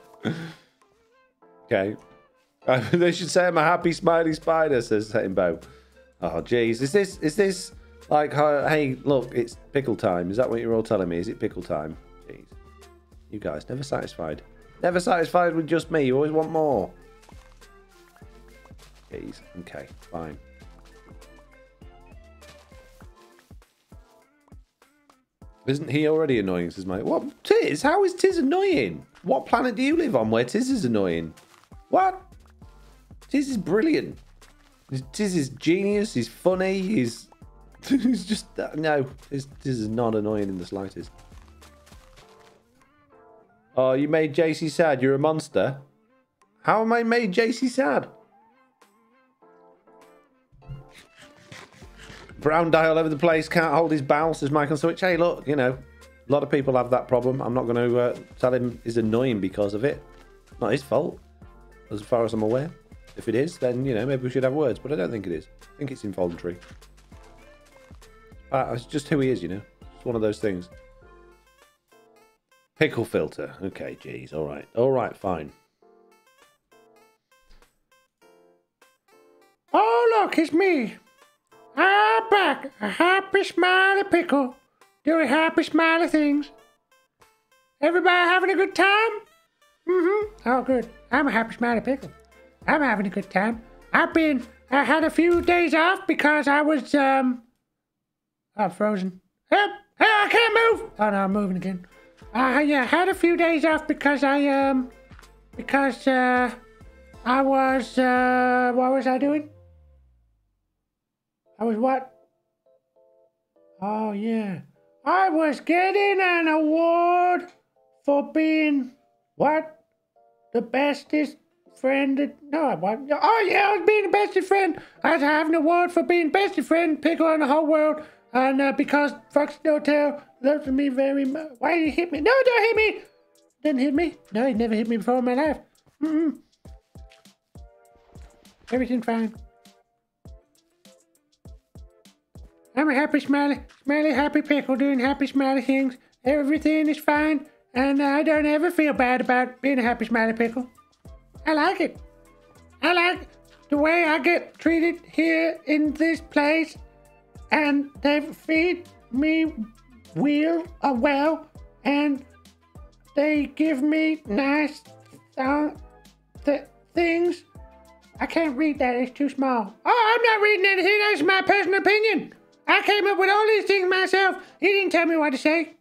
Okay. They should say I'm a happy smiley spider, says Settingbow. Oh jeez, is this like, hey look, it's pickle time? Is that what you're all telling me? Is it pickle time? Jeez, you guys never satisfied. Never satisfied with just me. You always want more. Jeez. Okay, fine. Isn't he already annoying, says Mike? What? Tiz? How is Tiz annoying? What planet do you live on where Tiz is annoying? What? Tiz is brilliant. Tiz is genius. He's funny. He's just... No, Tiz is not annoying in the slightest. Oh, you made JC sad. You're a monster. How am I made JC sad? Brown dye all over the place, can't hold his bowel, says Michael Switch. Hey, look, you know, a lot of people have that problem. I'm not going to tell him he's annoying because of it. Not his fault, as far as I'm aware. If it is, then, you know, maybe we should have words, but I don't think it is. I think it's involuntary. It's just who he is, you know. It's one of those things. Pickle filter. Okay, geez, all right. All right, fine. Oh, look, it's me. I'm back, a happy smiley pickle. doing happy, smiley things. Everybody having a good time? Oh, good. I'm a happy, smiley pickle. I'm having a good time. I had a few days off because I was, I'm frozen. Help! I can't move! Oh, no, I'm moving again. Yeah, I had a few days off because I was, what was I doing? I was what? Oh, yeah. I was getting an award for being, what? The bestest friend. No, I wasn't. Oh, yeah, I was being the bestest friend. I was having an award for being bestest friend, pickle in the whole world. And because FoxyNoTail loves me very much. Why did you hit me? No, don't hit me! Didn't hit me. No, he never hit me before in my life. Everything's fine. I'm a happy, smiley, happy pickle doing happy, smiley things. Everything is fine, and I don't ever feel bad about being a happy, smiley pickle. I like it. I like the way I get treated here in this place, and they feed me well, and they give me nice things. I can't read that, it's too small. Oh, I'm not reading anything, that's my personal opinion. I came up with all these things myself. He didn't tell me what to say.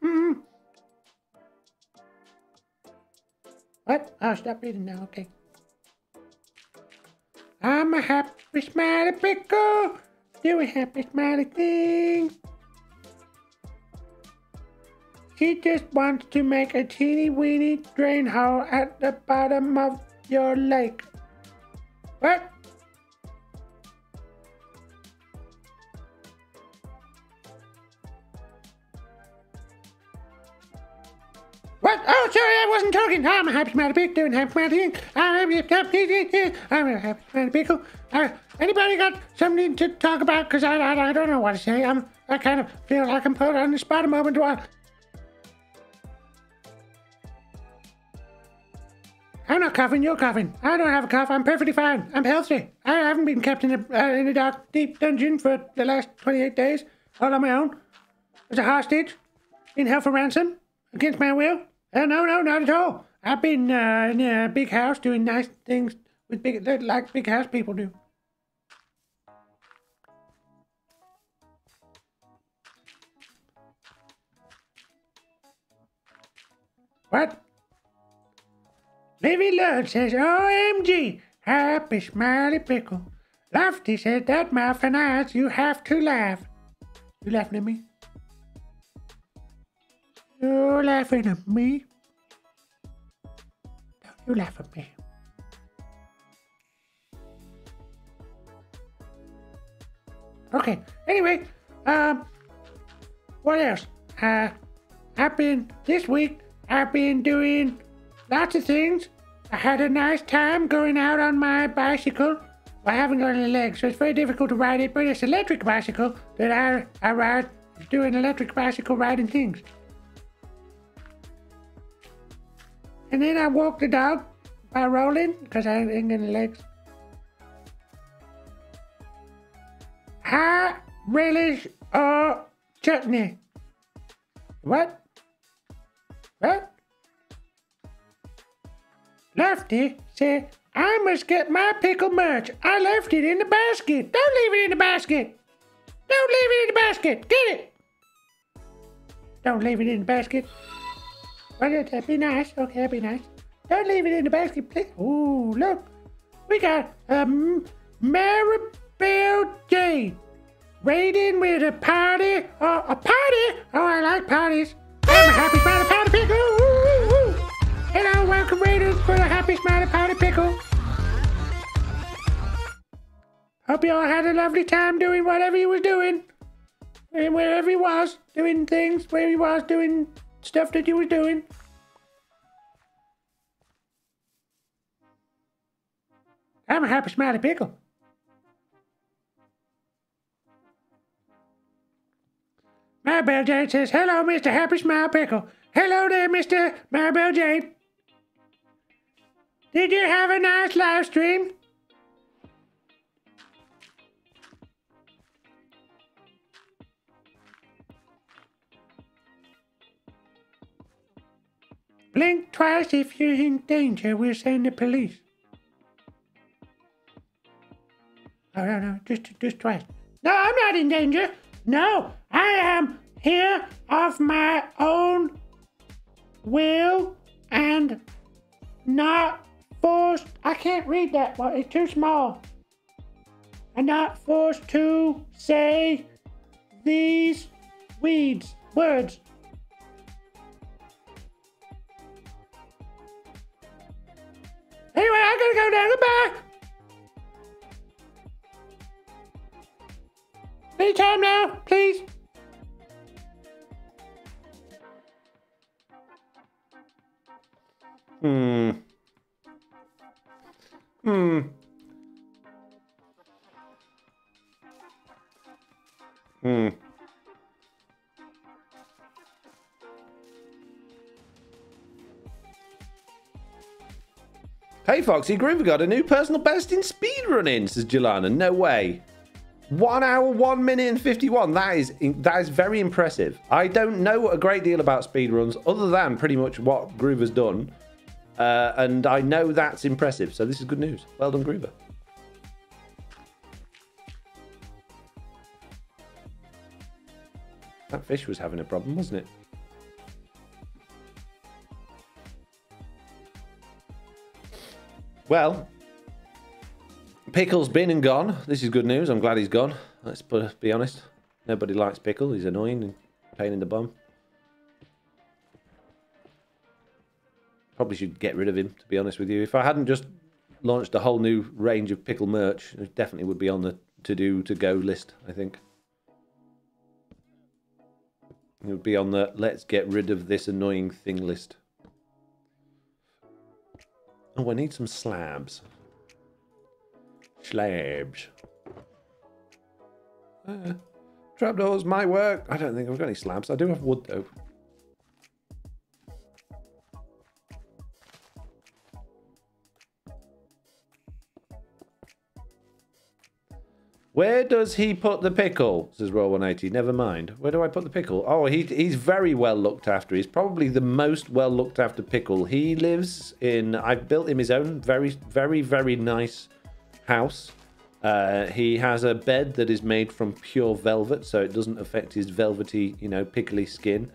What? Oh, stop reading now, okay. I'm a happy, smiley pickle, doing happy, smiley things. She just wants to make a teeny weeny drain hole at the bottom of your lake. What? What? Oh, sorry, I wasn't talking. I'm a happy, smiley pickle doing happy, smiley things. I'm a happy, smiley pickle. Anybody got something to talk about? Because I don't know what to say. I kind of feel like I'm put on the spot a moment while. I'm not coughing, you're coughing. I don't have a cough, I'm perfectly fine. I'm healthy. I haven't been kept in a dark, deep dungeon for the last 28 days, all on my own. As a hostage, being held for ransom, against my will. No, not at all. I've been in a big house doing nice things with like big house people do. What? Livy Lord says, OMG, happy, smiley pickle. Lofty said, that mouth and eyes, you have to laugh. You laughing at me? You're laughing at me? Don't you laugh at me. Okay, anyway, what else? This week, I've been doing lots of things. I had a nice time going out on my bicycle. I haven't got any legs, so it's very difficult to ride it, but it's an electric bicycle that I ride, doing electric bicycle riding things. And then I walk the dog by rolling, because I ain't got any legs. I relish chutney. What? What? Lofty said, I must get my pickle merch. I left it in the basket. Don't leave it in the basket. Don't leave it in the basket. Get it. Don't leave it in the basket. Well, that'd be nice. Okay, that'd be nice. Don't leave it in the basket, please. Ooh, look. We got Maribel J. Raiding with a party. A party? Oh, I like parties. I'm a happy smiley party pickle. Ooh. Hello, welcome Raiders for the happy smiley party pickle. Hope you all had a lovely time doing whatever you was doing. And wherever you was, doing things, where you was doing stuff that you was doing. I'm a happy smiley pickle. Maribel Jade says, hello, Mr. Happy Smile Pickle. Hello there, Mr. Maribel Jade. Did you have a nice live stream? Blink twice if you're in danger. We'll send the police. Oh, no, just twice. No, I'm not in danger. No, I am here of my own will and not forced. I can't read that one. It's too small. I'm not forced to say these words. Anyway, I gotta go now. Goodbye. Anytime now, please. Hey Foxy, Groover got a new personal best in speedrunning, says Jelana. No way. 1 hour, 1 minute and 51. That is very impressive. I don't know a great deal about speedruns other than pretty much what Groover's done. And I know that's impressive. So this is good news. Well done, Groover. That fish was having a problem, wasn't it? Well, Pickle's been and gone. This is good news. I'm glad he's gone. Let's be honest. Nobody likes Pickle. He's annoying and pain in the bum. Probably should get rid of him, to be honest with you. If I hadn't just launched a whole new range of Pickle merch, it definitely would be on the to-go list, I think. It would be on the let's get rid of this annoying thing list. Oh, I need some slabs. Slabs. Trapdoors might work. I don't think I've got any slabs. I do have wood, though. Where does he put the pickle? Says Roll 180. Never mind. Where do I put the pickle? Oh, he's very well looked after. He's probably the most well looked after pickle. He lives in... I've built him his own very, very, very nice house. He has a bed that is made from pure velvet, so it doesn't affect his velvety, pickly skin.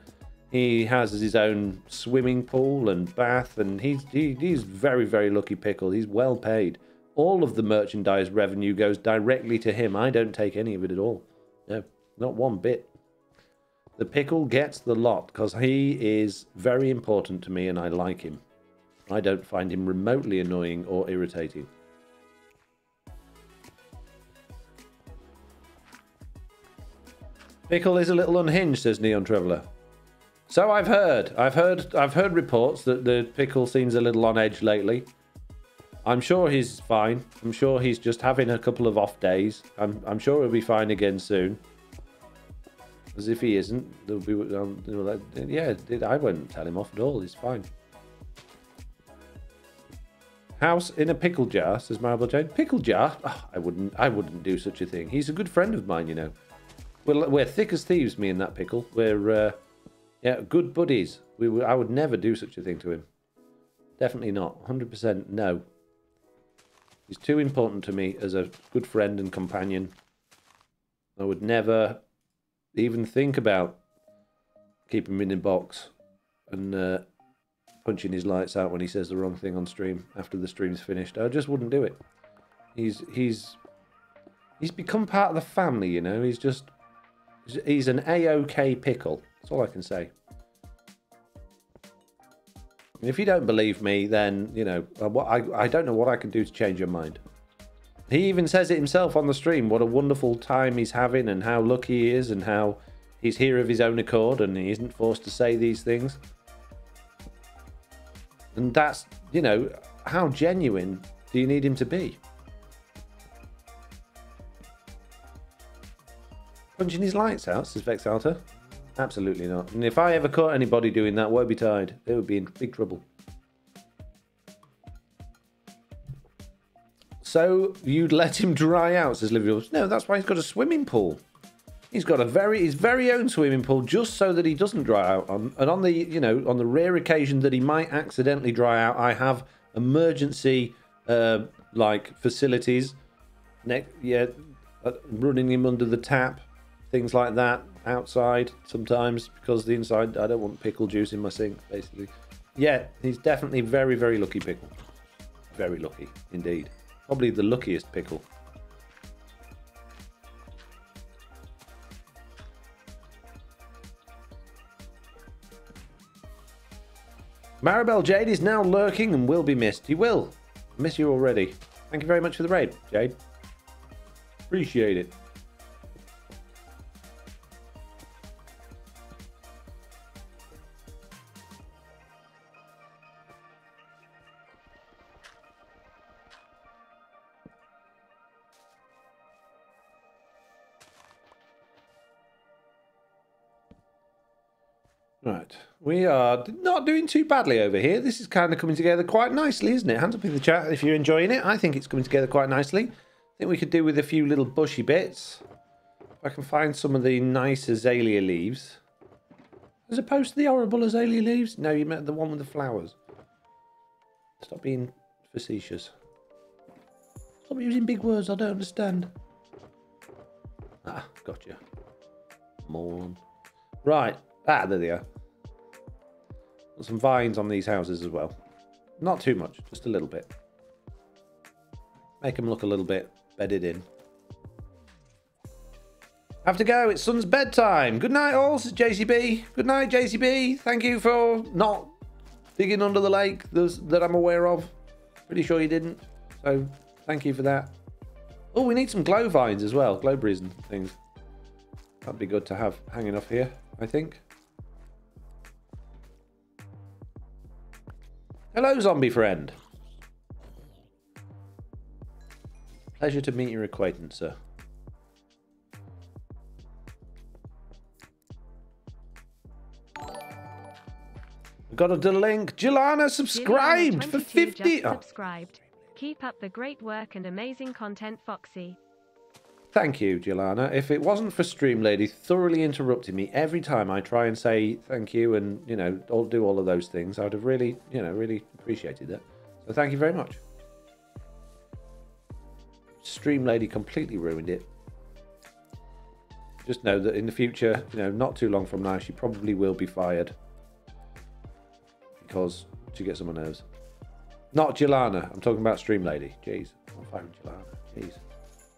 He has his own swimming pool and bath, and he's very, very lucky pickle. He's well paid. All of the merchandise revenue goes directly to him. I don't take any of it at all. No, not one bit. The pickle gets the lot because he is very important to me and I like him. I don't find him remotely annoying or irritating. Pickle is a little unhinged, says Neon Traveller. So I've heard. I've heard reports that the pickle seems a little on edge lately. I'm sure he's fine. I'm sure he's just having a couple of off days. I'm sure he'll be fine again soon. As if he isn't, there'll be. Yeah, I won't tell him off at all. He's fine. House in a pickle jar, says Marble Jane. Pickle jar? Oh, I wouldn't do such a thing. He's a good friend of mine, We're thick as thieves, me and that pickle. We're good buddies. I would never do such a thing to him. Definitely not. 100% no. He's too important to me as a good friend and companion. I would never even think about keeping him in a box and punching his lights out when he says the wrong thing on stream after the stream's finished. I just wouldn't do it. He's become part of the family, He's an A-OK pickle. That's all I can say. If you don't believe me, then, I don't know what I can do to change your mind. He even says it himself on the stream, what a wonderful time he's having and how lucky he is and how he's here of his own accord and he isn't forced to say these things. And that's, how genuine do you need him to be? Punching his lights out, says Vexalta. Absolutely not. And if I ever caught anybody doing that, woe betide. They would be in big trouble. So you'd let him dry out, says Livia. No, that's why he's got a swimming pool. He's got his very own swimming pool just so that he doesn't dry out. And on the, you know, on the rare occasion that he might accidentally dry out, I have emergency like facilities, running him under the tap, things like that, outside sometimes, because the inside, I don't want pickle juice in my sink, basically. Yeah, he's definitely very, very lucky pickle. Very lucky indeed. Probably the luckiest pickle. Maribel Jade is now lurking and will be missed. He will. Miss you already. Thank you very much for the raid, Jade. Appreciate it. Right, we are not doing too badly over here. This is kind of coming together quite nicely, isn't it? Hands up in the chat if you're enjoying it. I think it's coming together quite nicely. I think we could do with a few little bushy bits. If I can find some of the nice azalea leaves. As opposed to the horrible azalea leaves. No, you meant the one with the flowers. Stop being facetious. Stop using big words I don't understand. Ah, gotcha. Moron. Right. Ah, there they are. Got some vines on these houses as well. Not too much, just a little bit. Make them look a little bit bedded in. Have to go, it's son's bedtime. Good night all, this is JCB. Good night, JCB. Thank you for not digging under the lake that I'm aware of. Pretty sure you didn't. So, thank you for that. Oh, we need some glow vines as well. Glowberries and things. That'd be good to have hanging off here, I think. Hello, zombie friend. Pleasure to meet your acquaintance, sir. We've got a link. Jelana subscribed for 50. Just subscribed. Keep up the great work and amazing content, Foxy. Thank you, Jelana. If it wasn't for Stream Lady thoroughly interrupting me every time I try and say thank you and, you know, do all of those things, I would have really, you know, really appreciated that. So thank you very much. Stream Lady completely ruined it. Just know that in the future, you know, not too long from now, she probably will be fired. Because she gets on my nerves. Not Jelana. I'm talking about Stream Lady. Jeez. I'm firing Jelana. Jeez.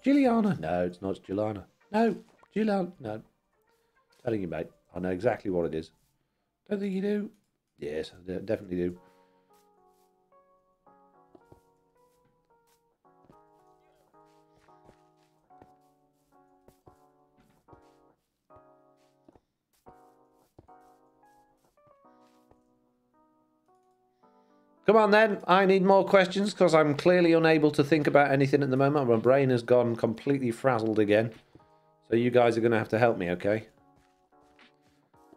Juliana. No, it's not Jelana. No, Juliana. No. Telling you, mate. I know exactly what it is. Don't think you do? Yes, I definitely do. Come on then, I need more questions because I'm clearly unable to think about anything at the moment. My brain has gone completely frazzled again. So you guys are going to have to help me, okay?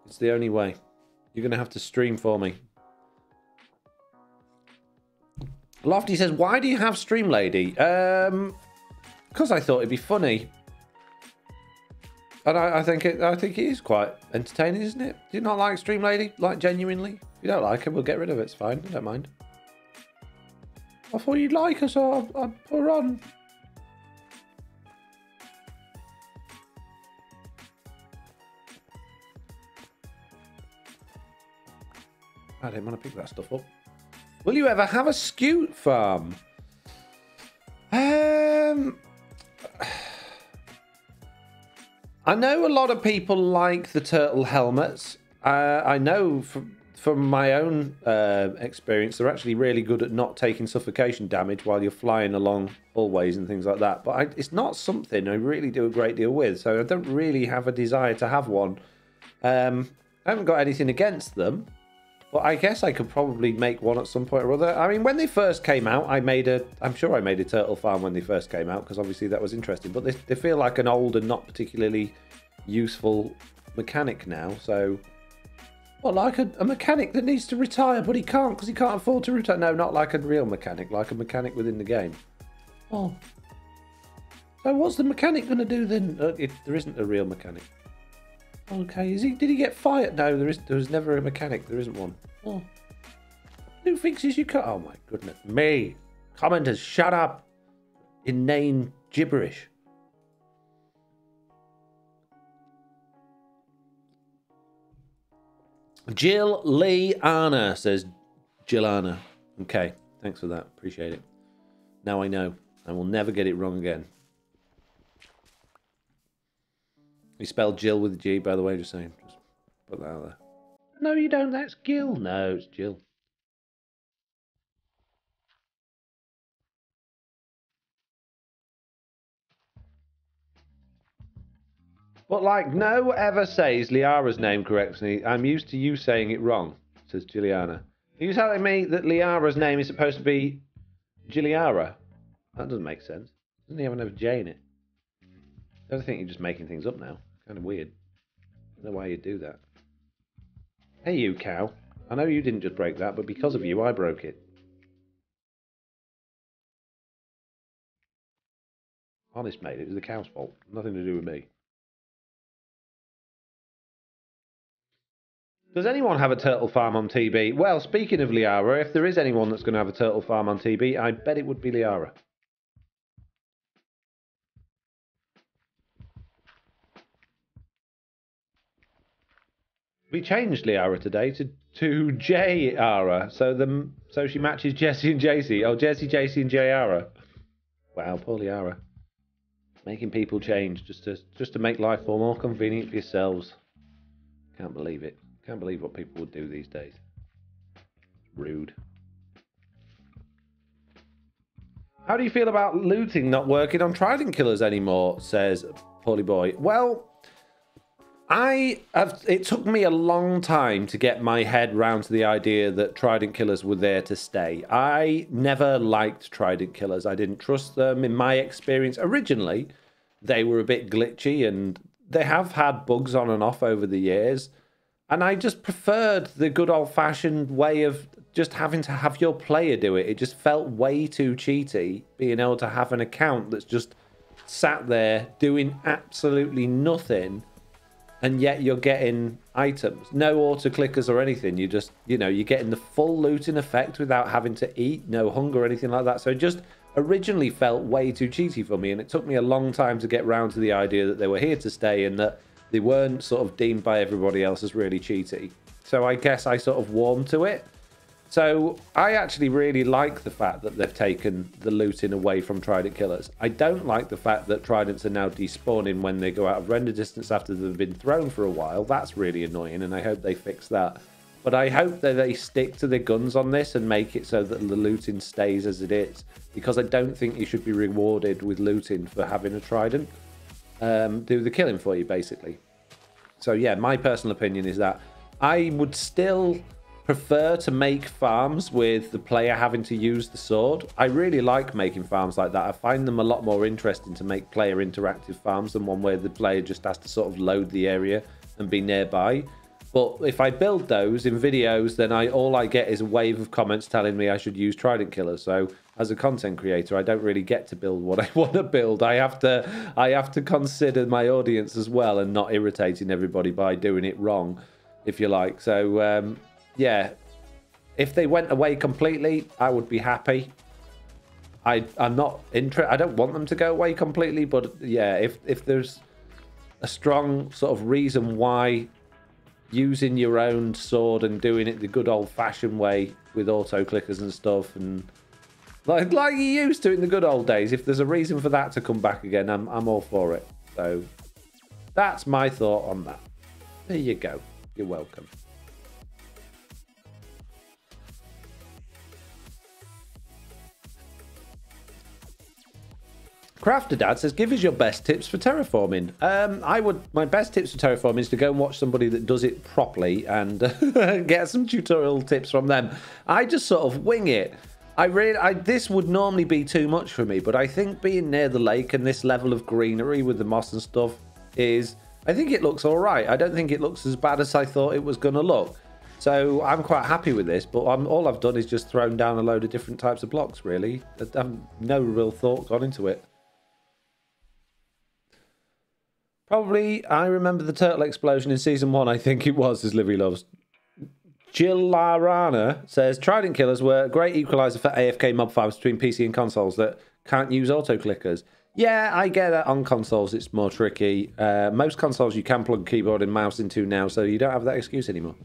It's the only way. You're going to have to stream for me. Lofty says, why do you have Stream Lady? Because I thought it'd be funny. And I think it is quite entertaining, isn't it? Do you not like Stream Lady? Like, genuinely? If you don't like it, we'll get rid of it. It's fine. I don't mind. I thought you'd like her, so I'd put her on. I didn't want to pick that stuff up. Will you ever have a skute farm? I know a lot of people like the turtle helmets. I know from my own experience, they're actually really good at not taking suffocation damage while you're flying along hallways and things like that. But it's not something I really do a great deal with, so I don't really have a desire to have one. I haven't got anything against them, but I guess I could probably make one at some point or other. I mean, when they first came out, I'm sure I made a turtle farm when they first came out, because obviously that was interesting. But they feel like an old and not particularly useful mechanic now, so... Well, like a mechanic that needs to retire, but he can't because he can't afford to retire. No, not like a real mechanic, like a mechanic within the game. Oh. So what's the mechanic going to do then? If there isn't a real mechanic. Okay, did he get fired? No, there was never a mechanic. There isn't one. Oh. Who fixes your car? Oh my goodness. Me. Commenters, shut up. Inane gibberish. Jill Lee Anna says Jill Anna. Okay, thanks for that. Appreciate it. Now I know. I will never get it wrong again. We spelled Jill with a G, by the way, just saying. Just put that out there. No, you don't. That's Gil. No, it's Jill. But like, no ever says Liara's name correctly. I'm used to you saying it wrong, says Gilliana. Are you telling me that Liara's name is supposed to be Gilliara? That doesn't make sense. Doesn't he have another J in it? I think you're just making things up now. Kind of weird. I don't know why you do that. Hey, you cow. I know you didn't just break that, but because of you, I broke it. Honest, mate, it was the cow's fault. Nothing to do with me. Does anyone have a turtle farm on TB? Well, speaking of Liara, if there is anyone that's going to have a turtle farm on TB, I bet it would be Liara. We changed Liara today to J-Ara, so she matches Jessie and JC. Oh, Jessie, JC, and J-Ara. Wow, poor Liara. Making people change just to make life more convenient for yourselves. Can't believe it. Can't believe what people would do these days. Rude. How do you feel about looting not working on Trident Killers anymore, says Poorly Boy. Well, it took me a long time to get my head round to the idea that Trident Killers were there to stay. I never liked Trident Killers. I didn't trust them. In my experience, originally, they were a bit glitchy, and they have had bugs on and off over the years. And I just preferred the good old-fashioned way of just having to have your player do it. It just felt way too cheaty, being able to have an account that's just sat there doing absolutely nothing, and yet you're getting items. No auto-clickers or anything. You just, you're getting the full looting effect without having to eat, no hunger or anything like that. So it just originally felt way too cheaty for me, and it took me a long time to get round to the idea that they were here to stay and that they weren't sort of deemed by everybody else as really cheaty. So I guess I sort of warmed to it. So I actually really like the fact that they've taken the looting away from Trident Killers. I don't like the fact that Tridents are now despawning when they go out of render distance after they've been thrown for a while. That's really annoying, and I hope they fix that. But I hope that they stick to their guns on this and make it so that the looting stays as it is. Because I don't think you should be rewarded with looting for having a Trident. Do the killing for you, basically. So yeah, my personal opinion is that I would still prefer to make farms with the player having to use the sword. I really like making farms like that. I find them a lot more interesting to make player interactive farms than one where the player just has to sort of load the area and be nearby. But if I build those in videos, then all I get is a wave of comments telling me I should use Trident Killers. So as a content creator, I don't really get to build what I want to build. I have to consider my audience as well and not irritating everybody by doing it wrong, if you like. So yeah, if they went away completely, I would be happy. I'm not interested. I don't want them to go away completely, but yeah, if there's a strong sort of reason why using your own sword and doing it the good old-fashioned way with auto-clickers and stuff, and like you used to in the good old days, if there's a reason for that to come back again, I'm all for it. So that's my thought on that. There you go. You're welcome. Crafter Dad says, give us your best tips for terraforming. My best tips for terraforming is to go and watch somebody that does it properly and get some tutorial tips from them. I just sort of wing it. This would normally be too much for me, but I think being near the lake and this level of greenery with the moss and stuff I think it looks all right. I don't think it looks as bad as I thought it was going to look. So I'm quite happy with this, but all I've done is just thrown down a load of different types of blocks, really. No real thought gone into it. Probably, I remember the turtle explosion in season 1, I think it was, as Livy loves. Jilarana says, Trident killers were a great equalizer for AFK mob farms between PC and consoles that can't use auto-clickers. Yeah, I get that on consoles it's more tricky. Most consoles you can plug keyboard and mouse into now, so you don't have that excuse anymore.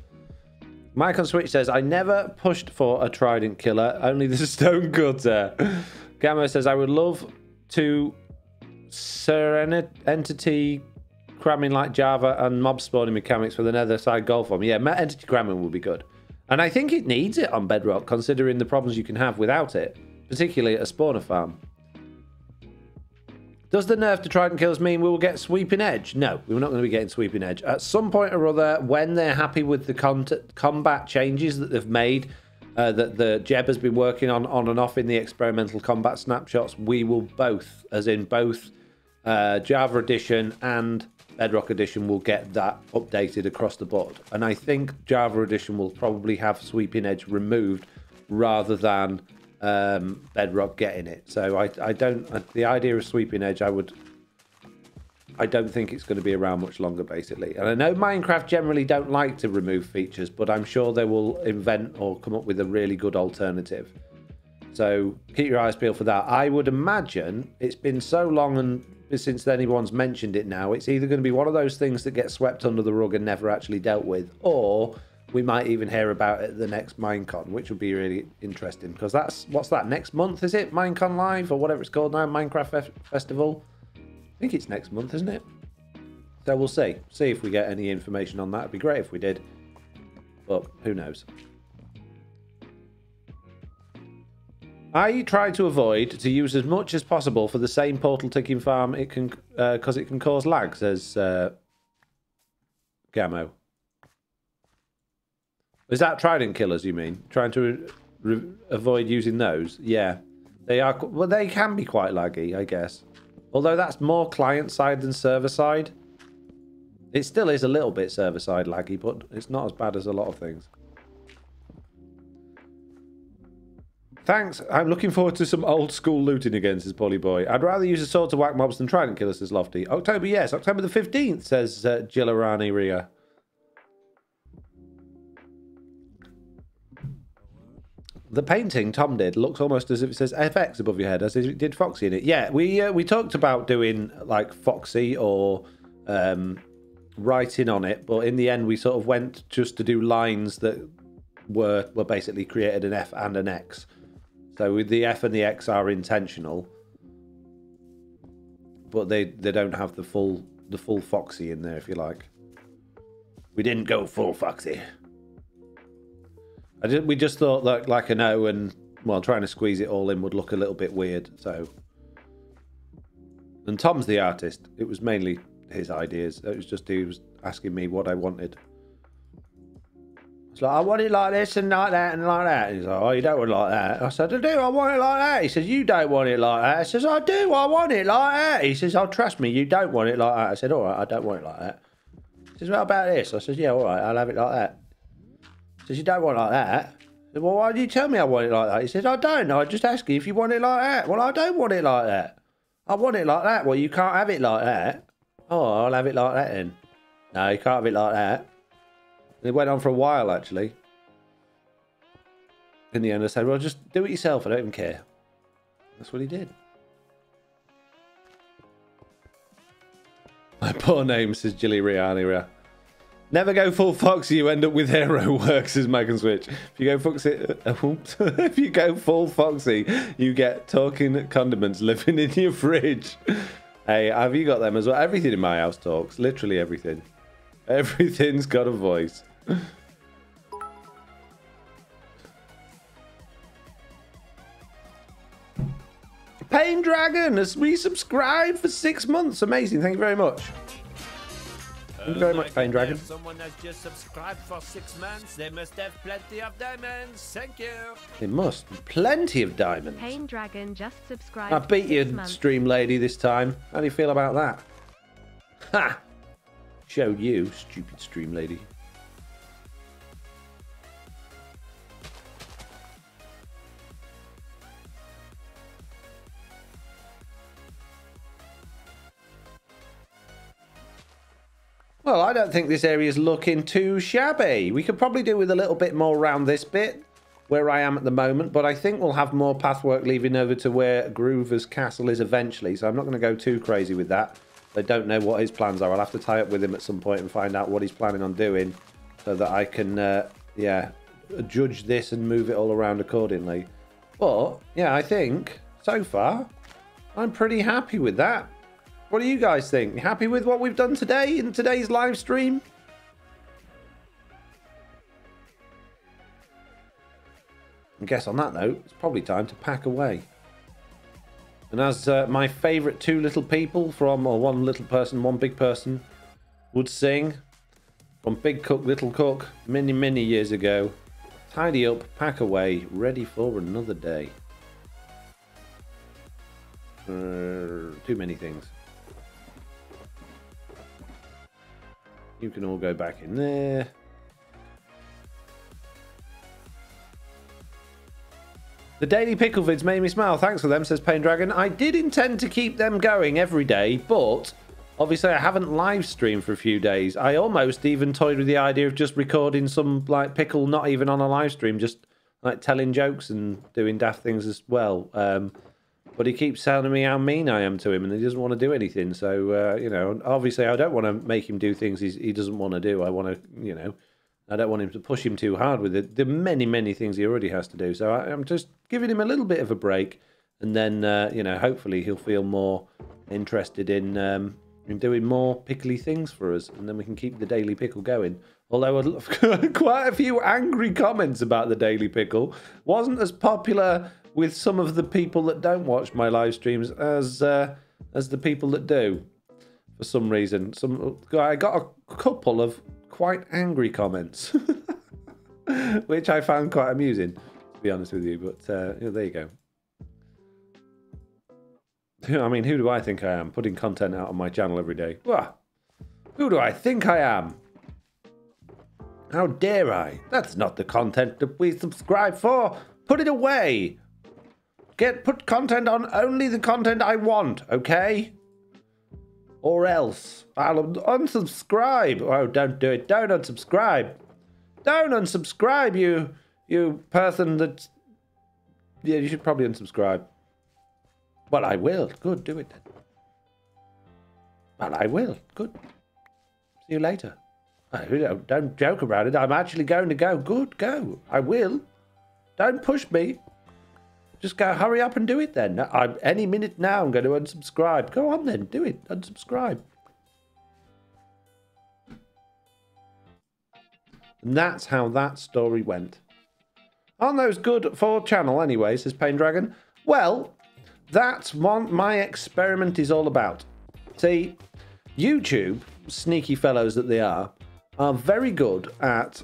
Mike on Switch says, I never pushed for a Trident killer, only the Stone Cutter. Gamma says, I would love to entity cramming like Java and mob spawning mechanics for the nether side goal form. Yeah, entity cramming would be good. And I think it needs it on Bedrock, considering the problems you can have without it, particularly at a spawner farm. Does the nerf to Trident killers mean we will get Sweeping Edge? No, we're not going to be getting Sweeping Edge. At some point or other, when they're happy with the combat changes that they've made, that the Jeb has been working on and off in the experimental combat snapshots, we will both, as in both Java Edition and Bedrock Edition, will get that updated across the board. And I think Java Edition will probably have Sweeping Edge removed rather than Bedrock getting it. So I don't, the idea of Sweeping Edge, I don't think it's going to be around much longer, basically. And I know Minecraft generally don't like to remove features, but I'm sure they will invent or come up with a really good alternative. So keep your eyes peeled for that. I would imagine it's been so long and since anyone's mentioned it now, it's either going to be one of those things that gets swept under the rug and never actually dealt with, or we might even hear about it at the next Minecon, which would be really interesting, because that's, what's that, next month, is it? Minecon Live, or whatever it's called now, Minecraft Festival? I think it's next month, isn't it? So we'll see. See if we get any information on that. It'd be great if we did, but who knows. I try to avoid to use as much as possible for the same portal ticking farm it can, because it can cause lag, says Gamo. Is that Trident killers, you mean? Trying to avoid using those? Yeah. They are, well, they can be quite laggy, I guess. Although that's more client-side than server-side. It still is a little bit server-side laggy, but it's not as bad as a lot of things. Thanks. I'm looking forward to some old-school looting again, says Polyboy. I'd rather use a sword to whack mobs than Trident killers, says Lofty. October, yes. October the 15th, says Jilarani Ria. The painting Tom did looks almost as if it says FX above your head, as if it did Foxy in it. Yeah, we talked about doing like Foxy or writing on it, but in the end we sort of went just to do lines that were basically created an F and an X. So with the F and the X are intentional, but they don't have the full Foxy in there, if you like. We didn't go full Foxy. We just thought that like an O and, well, trying to squeeze it all in would look a little bit weird. So, and Tom's the artist. It was mainly his ideas. It was just he was asking me what I wanted. It's like, I want it like this and like that and like that. And he's like, oh, you don't want it like that. I said, I do. I want it like that. He says, you don't want it like that. I says, I do. I want it like that. He says, oh, trust me, you don't want it like that. I said, all right, I don't want it like that. He says, what about this? I says, yeah, all right, I'll have it like that. He says, you don't want it like that. I said, well, why do you tell me I want it like that? He says, I don't. I just ask you if you want it like that. Well, I don't want it like that. I want it like that. Well, you can't have it like that. Oh, I'll have it like that then. No, you can't have it like that. And it went on for a while, actually. In the end, I said, well, just do it yourself. I don't even care. That's what he did. My poor name, says Jilly Rihanna. Never go full Foxy, you end up with hero work, says Mag and Switch. If you go Foxy, if you go full Foxy, you get talking condiments living in your fridge. Hey, have you got them as well? Everything in my house talks. Literally everything. Everything's got a voice. Pain Dragon has resubscribed for 6 months. Amazing. Thank you very much. Thank you very much, Pain Dragon. If someone has just subscribed for 6 months, they must have plenty of diamonds. Thank you. They must. Plenty of diamonds. Pain Dragon just subscribed. I beat you, stream lady, this time. How do you feel about that? Ha! Showed you, stupid stream lady. Well, I don't think this area is looking too shabby. We could probably do with a little bit more around this bit where I am at the moment, but I think we'll have more pathwork leading over to where Groover's castle is eventually, so I'm not going to go too crazy with that. I don't know what his plans are. I'll have to tie up with him at some point and find out what he's planning on doing so that I can, yeah, judge this and move it all around accordingly. But, yeah, I think, so far, I'm pretty happy with that. What do you guys think? Happy with what we've done today in today's live stream? I guess on that note, it's probably time to pack away. And as my favourite two little people from, or one little person, one big person, would sing from Big Cook, Little Cook, many, many years ago, tidy up, pack away, ready for another day. Too many things. You can all go back in there. The daily pickle vids made me smile. Thanks for them, says Pain Dragon. I did intend to keep them going every day, but obviously I haven't live streamed for a few days. I almost even toyed with the idea of just recording some like pickle, not even on a live stream, just like telling jokes and doing daft things as well. But he keeps telling me how mean I am to him, and he doesn't want to do anything. So, you know, obviously I don't want to make him do things he doesn't want to do. I want to, you know, I don't want him to push him too hard with it. The many, many things he already has to do. So I'm just giving him a little bit of a break. And then, you know, hopefully he'll feel more interested in doing more pickly things for us. And then we can keep the Daily Pickle going. Although quite a few angry comments about the Daily Pickle. Wasn't as popular with some of the people that don't watch my live streams as the people that do. For some reason. I got a couple of quite angry comments, which I found quite amusing, to be honest with you. But there you go. I mean, who do I think I am? Putting content out on my channel every day. Well, who do I think I am? How dare I? That's not the content that we subscribe for. Put it away. Put content on only the content I want, okay? Or else I'll unsubscribe. Oh, don't do it. Don't unsubscribe. Don't unsubscribe, you person that... Yeah, you should probably unsubscribe. Well, I will. Good, do it then. Well, I will. Good. See you later. Oh, don't joke about it. I'm actually going to go. Good, go. I will. Don't push me. Just go, hurry up and do it then. Any minute now I'm going to unsubscribe. Go on then, do it. Unsubscribe. And that's how that story went. Aren't those good for channel anyway, says Pain Dragon? Well, that's what my experiment is all about. See, YouTube, sneaky fellows that they are very good at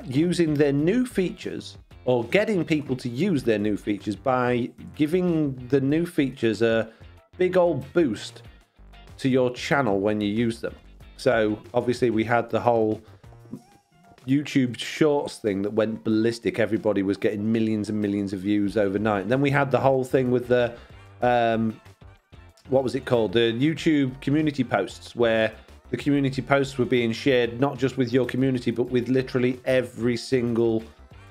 using their new features, or getting people to use their new features by giving the new features a big old boost to your channel when you use them. So obviously we had the whole YouTube Shorts thing that went ballistic. Everybody was getting millions and millions of views overnight. And then we had the whole thing with the, what was it called? The YouTube community posts, where the community posts were being shared not just with your community, but with literally every single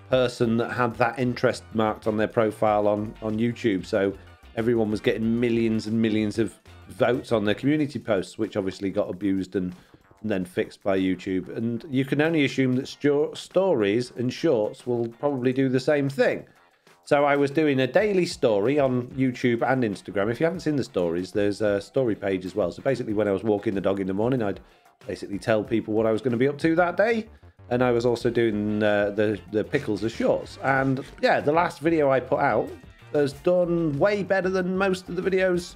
person that had that interest marked on their profile on YouTube. So everyone was getting millions and millions of votes on their community posts, which obviously got abused and then fixed by YouTube. And you can only assume that stories and shorts will probably do the same thing. So I was doing a daily story on YouTube and Instagram. If you haven't seen the stories, there's a story page as well. So basically when I was walking the dog in the morning, I'd basically tell people what I was going to be up to that day. And I was also doing the pickles as shorts. And yeah, the last video I put out has done way better than most of the videos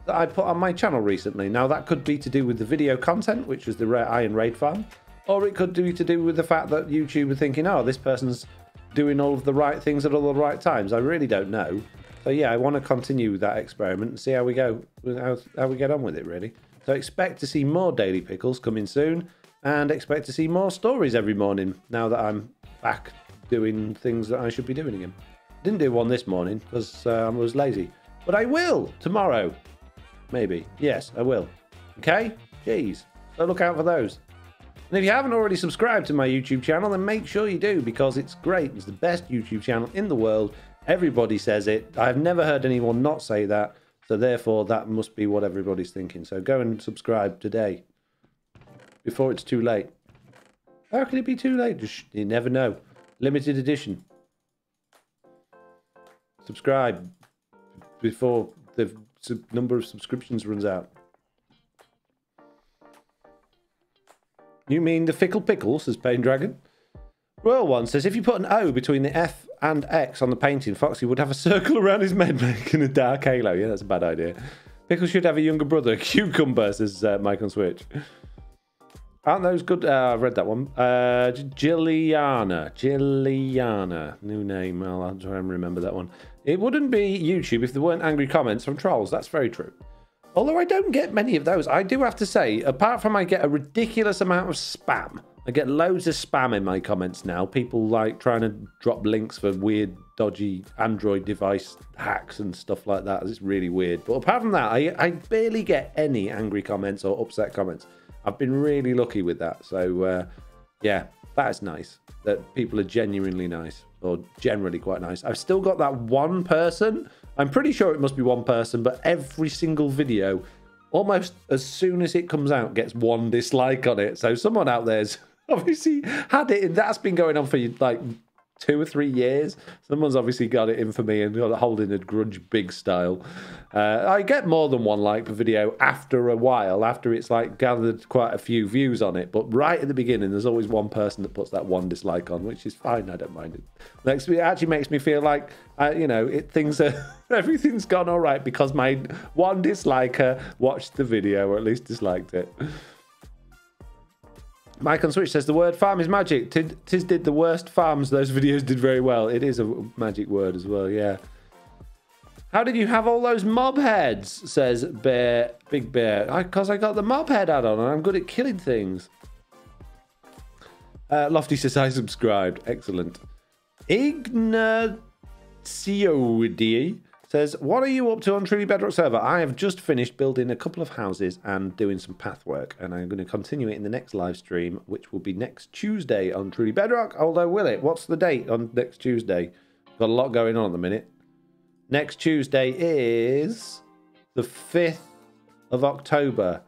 that I put on my channel recently. Now, that could be to do with the video content, which was the Iron Raid farm, or it could be to do with the fact that YouTube were thinking, oh, this person's doing all of the right things at all the right times. I really don't know. So yeah, I want to continue with that experiment and see how we go, how we get on with it, really. So expect to see more daily pickles coming soon. And expect to see more stories every morning now that I'm back doing things that I should be doing again. Didn't do one this morning because I was lazy. But I will tomorrow. Maybe. Yes, I will. Okay? Jeez. So look out for those. And if you haven't already subscribed to my YouTube channel, then make sure you do, because it's great. It's the best YouTube channel in the world. Everybody says it. I've never heard anyone not say that. So therefore, that must be what everybody's thinking. So go and subscribe today, before it's too late. How can it be too late? Just, you never know. Limited edition. Subscribe before the number of subscriptions runs out. You mean the Fickle Pickle, says Pain Dragon. Royal One says, if you put an O between the F and X on the painting, Foxy would have a circle around his head making a dark halo. Yeah, that's a bad idea. Pickle should have a younger brother, Cucumber, says Mike on Switch. Aren't those good? I've read that one. Gilliana. New name. I'll try and remember that one. It wouldn't be YouTube if there weren't angry comments from trolls. That's very true. Although I don't get many of those. I do have to say, apart from I get a ridiculous amount of spam. I get loads of spam in my comments now. People like trying to drop links for weird, dodgy Android device hacks and stuff like that. It's really weird. But apart from that, I barely get any angry comments or upset comments. I've been really lucky with that. So, yeah, that is nice. That people are genuinely nice, or generally quite nice. I've still got that one person. I'm pretty sure it must be one person, but every single video, almost as soon as it comes out, gets one dislike on it. So someone out there's obviously had it, and that's been going on for like 2 or 3 years. Someone's obviously got it in for me and got it holding a grudge big style. I get more than one like per video after a while, after it's like gathered quite a few views on it. But right at the beginning, there's always one person that puts that one dislike on, which is fine. I don't mind it. It actually makes me feel like, you know, things are everything's gone all right because my one disliker watched the video, or at least disliked it. Mike on Switch says the word farm is magic. Tis did the worst farms. Those videos did very well. It is a magic word as well, yeah. How did you have all those mob heads? Says Big Bear. Because I got the mob head add-on and I'm good at killing things. Lofty says I subscribed. Excellent. Ignatioidi says, what are you up to on Truly Bedrock server? I have just finished building a couple of houses and doing some path work, and I'm going to continue it in the next live stream, which will be next Tuesday on Truly Bedrock. Although, will it? What's the date on next Tuesday? Got a lot going on at the minute. Next Tuesday is the 5th of October.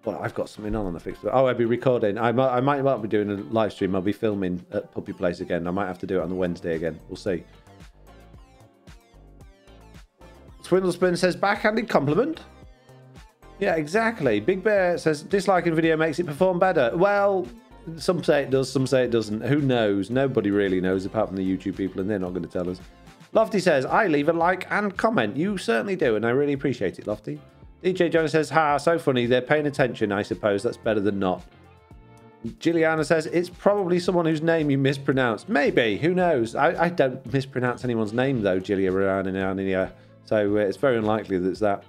Well, I've got something on the 5th. Oh, I'll be recording. I might not be doing a live stream. I'll be filming at Puppy Place again. I might have to do it on the Wednesday again. We'll see. Swindlespin says, backhanded compliment. Yeah, exactly. Big Bear says, disliking video makes it perform better. Well, some say it does, some say it doesn't. Who knows? Nobody really knows apart from the YouTube people, and they're not going to tell us. Lofty says, I leave a like and comment. You certainly do, and I really appreciate it, Lofty. DJ Jones says, ha, so funny. They're paying attention, I suppose. That's better than not. Gilliana says, it's probably someone whose name you mispronounced. Maybe. Who knows? I don't mispronounce anyone's name, though, Gilliana. So it's very unlikely that it's that.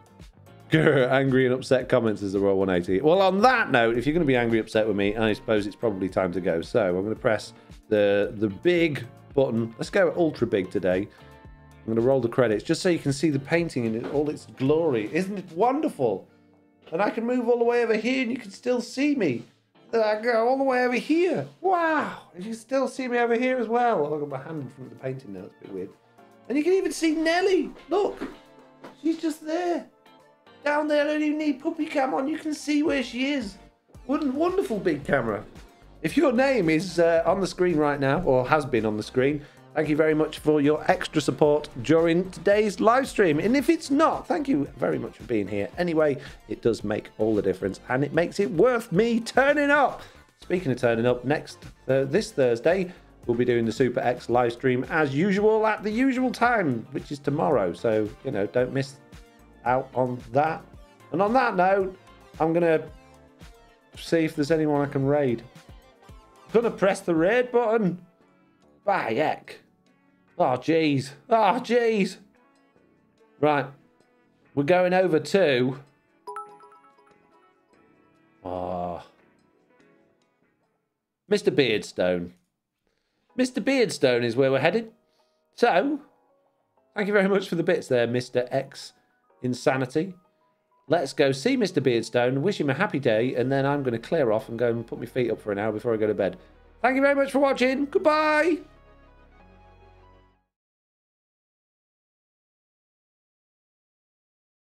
Grr, angry and upset comments is the Royal 180. Well, on that note, if you're going to be angry upset with me, I suppose it's probably time to go. So I'm going to press the big button. Let's go ultra big today. I'm going to roll the credits just so you can see the painting in all its glory. Isn't it wonderful? And I can move all the way over here and you can still see me. Then I go all the way over here. Wow. And you can still see me over here as well. I've got my hand in front of the painting now. It's a bit weird. And you can even see Nelly. Look. She's just there. Down there. I don't even need puppy cam on. You can see where she is. Wonderful big camera. If your name is on the screen right now, or has been on the screen, thank you very much for your extra support during today's live stream. And if it's not, thank you very much for being here. Anyway, it does make all the difference, and it makes it worth me turning up. Speaking of turning up, this Thursday, we'll be doing the Super X live stream as usual at the usual time, which is tomorrow. So, you know, don't miss out on that. And on that note, I'm going to see if there's anyone I can raid. I'm going to press the raid button. By heck. Oh, jeez. Oh, jeez. Right. We're going over to... Mr. Beardstone. Mr. Beardstone is where we're headed. So, thank you very much for the bits there, Mr. X Insanity. let's go see Mr. Beardstone, wish him a happy day, and then I'm going to clear off and go and put my feet up for an hour before I go to bed. Thank you very much for watching. Goodbye.